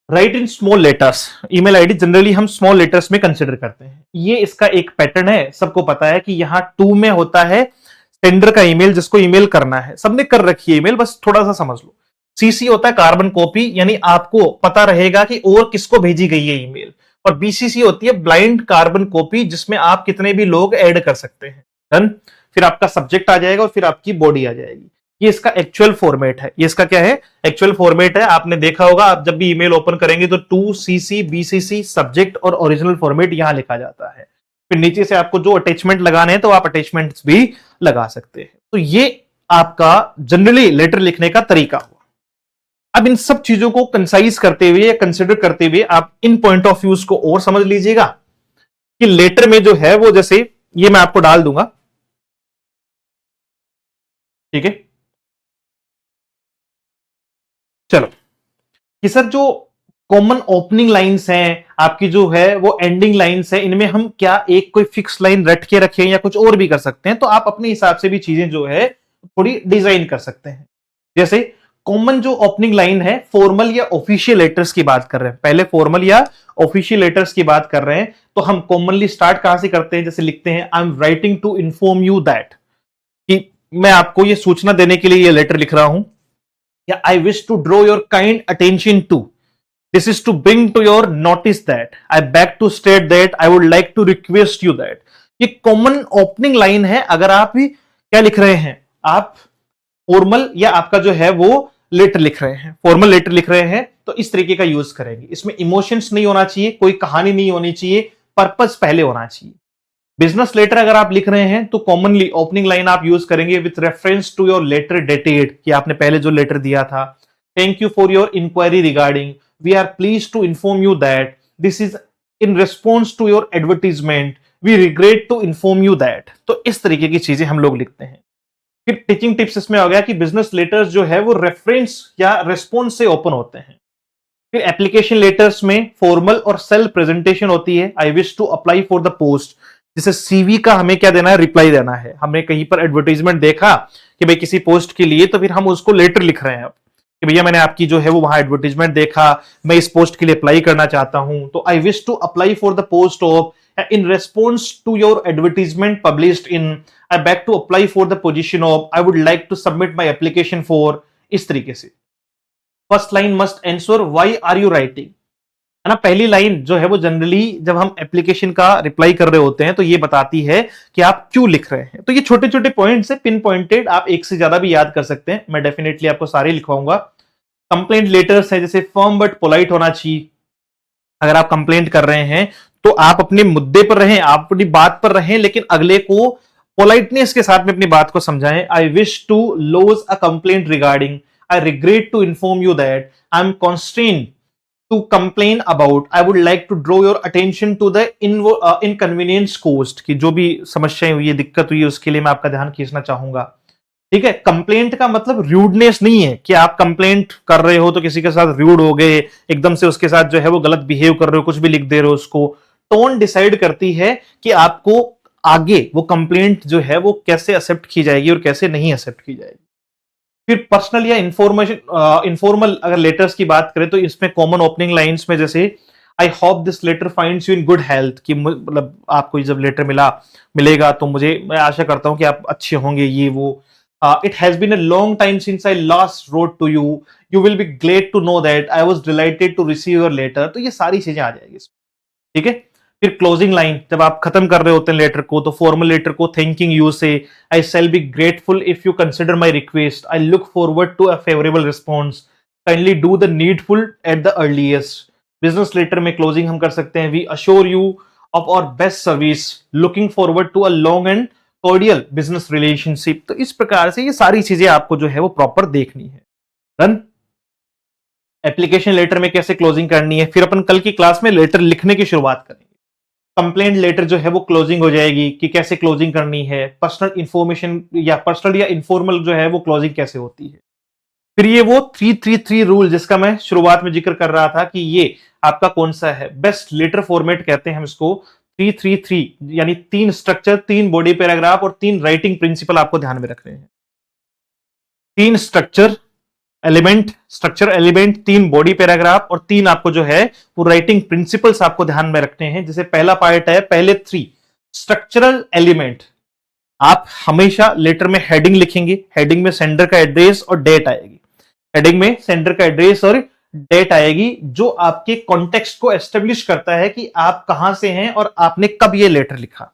Right in small letters, email ID generally हम स्मॉल लेटर्स में कंसिडर करते हैं। ये इसका एक पैटर्न है, सबको पता है कि यहाँ 2 में होता है सेंडर का ईमेल, जिसको ईमेल करना है, सबने कर रखी है ईमेल, बस थोड़ा सा समझ लो। सीसी होता है कार्बन कॉपी, यानी आपको पता रहेगा कि और किसको भेजी गई है ईमेल। और बीसीसी होती है ब्लाइंड कार्बन कॉपी, जिसमें आप कितने भी लोग ऐड कर सकते हैं। डन। फिर आपका सब्जेक्ट आ जाएगा और फिर आपकी बॉडी आ जाएगी। ये इसका एक्चुअल फॉर्मेट है। ये इसका क्या है? एक्चुअल फॉर्मेट है। आपने देखा होगा, आप जब भी ईमेल ओपन करेंगे तो 2cc बीसीसी सब्जेक्ट और ओरिजिनल फॉर्मेट यहां लिखा जाता है। फिर नीचे से आपको जो अटैचमेंट लगाने हैं तो आप अटैचमेंट्स भी लगा सकते हैं। तो ये आपका जनरली लेटर लिखने का तरीका हुआ। अब इन सब चीजों को कंसाइज करते हुए या कंसिडर करते हुए आप इन पॉइंट ऑफ व्यूज को और समझ लीजिएगा कि लेटर में जो है वो, जैसे ये मैं आपको डाल दूंगा, ठीक है। चलो कि सर जो कॉमन ओपनिंग लाइंस हैं आपकी, जो है वो एंडिंग लाइंस है, इनमें हम क्या एक कोई फिक्स लाइन रट के रखें या कुछ और भी कर सकते हैं? तो आप अपने हिसाब से भी चीजें जो है थोड़ी डिजाइन कर सकते हैं। जैसे कॉमन जो ओपनिंग लाइन है, फॉर्मल या ऑफिशियल लेटर्स की बात कर रहे हैं, पहले फॉर्मल या ऑफिशियल लेटर्स की बात कर रहे हैं, तो हम कॉमनली स्टार्ट कहां से करते हैं? जैसे लिखते हैं, I am writing to inform you that, कि मैं आपको ये सूचना देने के लिए ये लेटर लिख रहा हूं, या I wish to draw your kind attention to, this is to bring to your notice that, I beg to state that, I would like to request you that. ये कॉमन ओपनिंग लाइन है। अगर आप भी क्या लिख रहे हैं, आप फॉर्मल या आपका जो है वो लेटर लिख रहे हैं, फॉर्मल लेटर लिख रहे हैं, तो इस तरीके का यूज करेंगे। इसमें इमोशंस नहीं होना चाहिए, कोई कहानी नहीं होनी चाहिए, पर्पस पहले होना चाहिए। बिजनेस लेटर अगर आप लिख रहे हैं तो कॉमनली ओपनिंग लाइन आप यूज करेंगे with reference to your letter dated, कि आपने पहले जो लेटर दिया था। Thank you for your inquiry regarding, we are please to inform you that this is in response to your advertisement, we regret to inform you that. तो इस तरीके की चीजें हम लोग लिखते हैं। फिर टीचिंग टिप्स इसमें हो गया कि बिजनेस लेटर्स जो है वो रेफरेंस या रेस्पॉन्स से ओपन होते हैं। फिर एप्लीकेशन लेटर्स में फॉर्मल और सेल्फ प्रेजेंटेशन होती है। I wish to apply for the post, जैसे सीवी का हमें क्या देना है? रिप्लाई देना है। हमने कहीं पर एडवर्टाइजमेंट देखा कि भाई किसी पोस्ट के लिए, तो फिर हम उसको लेटर लिख रहे हैं कि भैया मैंने आपकी जो है वो वहां एडवर्टाइजमेंट देखा, मैं इस पोस्ट के लिए अप्लाई करना चाहता हूं, तो I wish to apply for the post of, in response to your advertisement published in, I beg to apply for the position of, I would like to submit my application for. इस तरीके से first line must answer why are you writing, है ना। पहली line जो है वो generally जब हम एप्लीकेशन का रिप्लाई कर रहे होते हैं तो ये बताती है कि आप क्यों लिख रहे हैं। तो ये छोटे छोटे पॉइंट्स है, पिन पॉइंटेड, आप एक से ज्यादा भी याद कर सकते हैं। मैं डेफिनेटली आपको सारे लिखवाऊंगा। कंप्लेंट लेटर्स है, जैसे फर्म बट पोलाइट होना चाहिए। अगर आप कंप्लेंट कर रहे हैं तो आप अपने मुद्दे पर रहें, आप अपनी बात पर रहें, लेकिन अगले को पोलाइटनेस के साथ में अपनी बात को समझाएं। I wish to lodge a complaint regarding, I regret to inform you that I am constrained to complain about, I would like to draw your attention to the inconvenience caused, कि जो भी समस्याएं हुई है, दिक्कत हुई है, उसके लिए मैं आपका ध्यान खींचना चाहूंगा। ठीक है। कंप्लेंट का मतलब रूडनेस नहीं है कि आप कंप्लेंट कर रहे हो तो किसी के साथ रूड हो गए, एकदम से उसके साथ जो है वो गलत बिहेव कर रहे हो, कुछ भी लिख दे रहे हो उसको। टोन डिसाइड करती है कि आपको आगे वो कंप्लेंट जो है वो कैसे एक्सेप्ट की जाएगी और कैसे नहीं एक्सेप्ट की जाएगी। फिर पर्सनल या इनफॉर्मल अगर लेटर्स की बात करें तो इसमें कॉमन ओपनिंग लाइंस में जैसे I hope this letter finds you in good health, कि मतलब आपको जब लेटर मिलेगा तो मैं आशा करता हूं कि आप अच्छे होंगे, ये वो। It has been a long time since I last wrote to you will be glad to know that I was delighted to receive your letter. तो ये सारी चीजें आ जाएगी इसमें, ठीक है। फिर क्लोजिंग लाइन, जब आप खत्म कर रहे होते हैं लेटर को, तो फॉर्मल लेटर को थैंकिंग यू से I shall be grateful if you consider my request, I look forward to a favourable response, kindly do the needful at the earliest. Business letter में क्लोजिंग हम कर सकते हैं, we assure you of our best service, looking forward to a long and cordial business relationship. तो इस प्रकार से ये सारी चीजें आपको जो है वो प्रॉपर देखनी है। डन। एप्लीकेशन लेटर में कैसे क्लोजिंग करनी है, फिर अपन कल की क्लास में लेटर लिखने की शुरुआत करेंगे। कंप्लेंट लेटर जो है वो क्लोजिंग हो जाएगी कि कैसे क्लोजिंग करनी है, पर्सनल इंफॉर्मेशन या पर्सनल या इनफॉर्मल जो है वो क्लोजिंग कैसे होती है। फिर ये वो 333 रूल जिसका मैं शुरुआत में जिक्र कर रहा था कि ये आपका कौन सा है, बेस्ट लेटर फॉर्मेट कहते हैं हम इसको। 333 यानी 3 स्ट्रक्चर, 3 बॉडी पैराग्राफ और 3 राइटिंग प्रिंसिपल आपको ध्यान में रखने हैं। 3 स्ट्रक्चर एलिमेंट, 3 बॉडी पैराग्राफ और 3 आपको जो है वो राइटिंग प्रिंसिपल्स आपको ध्यान में रखने हैं। जैसे पहला पार्ट है, पहले 3 स्ट्रक्चरल एलिमेंट। आप हमेशा लेटर में हेडिंग लिखेंगे, हेडिंग में सेंडर का एड्रेस और डेट आएगी, हेडिंग में सेंडर का एड्रेस और डेट आएगी, जो आपके कॉन्टेक्स्ट को एस्टेब्लिश करता है कि आप कहां से हैं और आपने कब ये लेटर लिखा।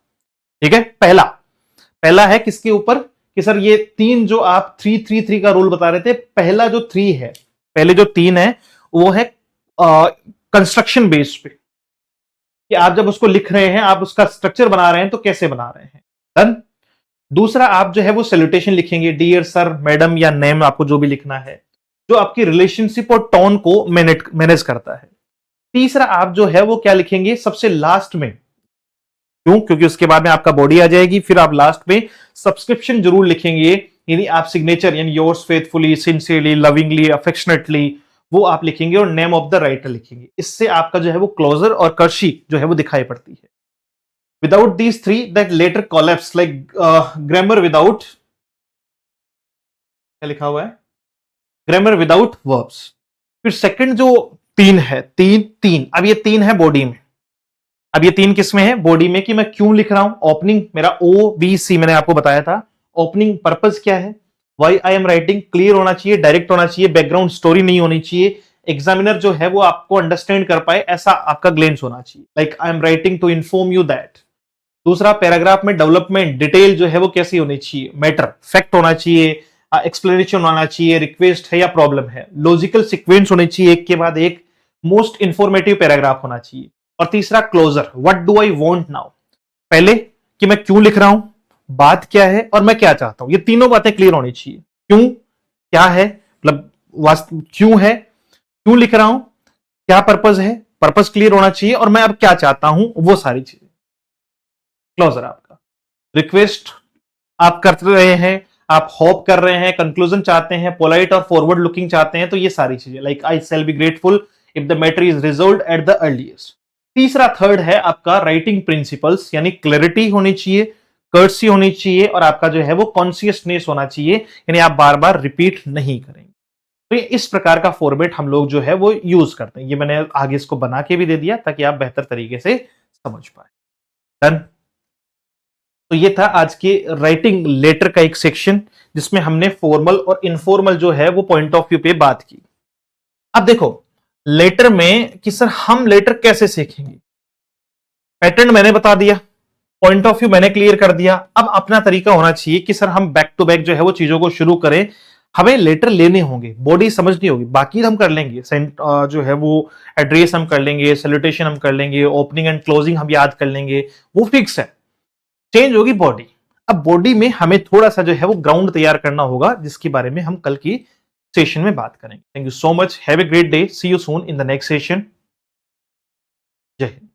ठीक है। पहला है किसके ऊपर, कि सर ये 3 जो आप 333 का रूल बता रहे थे, पहला जो 3 है, पहले जो 3 है वो है कंस्ट्रक्शन बेस पे, कि आप जब उसको लिख रहे हैं, आप उसका स्ट्रक्चर बना रहे हैं तो कैसे बना रहे हैं। डन। दूसरा आप जो है वो सैल्यूटेशन लिखेंगे, डियर सर, मैडम या नेम, आपको जो भी लिखना है, जो आपकी रिलेशनशिप और टोन को मैनेज करता है। तीसरा आप जो है वो क्या लिखेंगे सबसे लास्ट में, क्यों, क्योंकि उसके बाद में आपका बॉडी आ जाएगी। फिर आप लास्ट में सब्सक्रिप्शन जरूर लिखेंगे, यानी आप सिग्नेचर, यानी yours faithfully, sincerely, lovingly, affectionately, वो आप लिखेंगे और नेम ऑफ द राइटर लिखेंगे। इससे आपका जो है वो क्लोजर और कर्शी जो है वो दिखाई पड़ती है। Without these 3 that letter collapse like grammar without, क्या लिखा हुआ है, ग्रामर विदाउट वर्ब्स। फिर सेकंड जो 3 है, तीन अब ये 3 है बॉडी में। अब ये 3 किस में है, बॉडी में, कि मैं क्यों लिख रहा हूं। ओपनिंग मेरा OBC मैंने आपको बताया था। ओपनिंग पर्पस क्या है, why I am writing, clear होना चाहिए, डायरेक्ट होना चाहिए, बैकग्राउंड स्टोरी नहीं होनी चाहिए, एग्जामिनर जो है वो आपको अंडरस्टैंड कर पाए ऐसा आपका ग्लेंस होना चाहिए, like I am writing to inform you that. दूसरा पैराग्राफ में डेवलपमेंट डिटेल जो है वो कैसी होनी चाहिए, मैटर फैक्ट होना चाहिए, एक्सप्लेनेशन होना चाहिए, रिक्वेस्ट है या प्रॉब्लम है, लॉजिकल सीक्वेंस होनी चाहिए, एक के बाद एक, मोस्ट इंफॉर्मेटिव पैराग्राफ होना चाहिए। और तीसरा closure, what do I want now, पहले कि मैं क्यों लिख रहा हूं, बात क्या है और मैं क्या चाहता हूं, ये तीनों बातें क्लियर होनी चाहिए। क्यों क्या है, मतलब क्यों है, क्यों लिख रहा हूं, क्या पर्पस है, पर्पस क्लियर होना चाहिए, और मैं अब क्या चाहता हूं, वो सारी चीजें। क्लोजर आपका, रिक्वेस्ट आप कर रहे हैं, आप होप कर रहे हैं, कंक्लूजन चाहते हैं, पोलाइट और फॉरवर्ड लुकिंग चाहते हैं, तो ये सारी चीजें, like I shall be grateful if the matter is resolved eight the earliest. तीसरा थर्ड है आपका राइटिंग प्रिंसिपल्स, यानी क्लैरिटी होनी चाहिए, कर्सी होनी चाहिए, और आपका जो है वो कॉन्शियसनेस होना चाहिए, यानी आप बार बार रिपीट नहीं करेंगे। तो ये इस प्रकार का फॉर्मेट हम लोग जो है वो यूज करते हैं। ये मैंने आगे इसको बना के भी दे दिया ताकि आप बेहतर तरीके से समझ पाए। डन। तो ये था आज के राइटिंग लेटर का एक सेक्शन, जिसमें हमने फॉर्मल और इनफॉर्मल जो है वो पॉइंट ऑफ व्यू पे बात की। अब देखो लेटर में कि सर हम लेटर कैसे सीखेंगे, पैटर्न मैंने बता दिया, पॉइंट ऑफ व्यू मैंने क्लियर कर दिया। अब अपना तरीका होना चाहिए कि सर हम बैक टू बैक जो है वो चीजों को शुरू करें। हमें लेटर लेने होंगे, बॉडी समझनी होगी, बाकी हम कर लेंगे, जो है वो एड्रेस हम कर लेंगे, सैल्यूटेशन हम कर लेंगे, ओपनिंग एंड क्लोजिंग हम याद कर लेंगे, वो फिक्स है। चेंज होगी बॉडी। अब बॉडी में हमें थोड़ा सा जो है वो ग्राउंड तैयार करना होगा, जिसके बारे में हम कल की सेशन में बात करेंगे। Thank you so much, have a great day, see you soon in the next session. जय हिंद।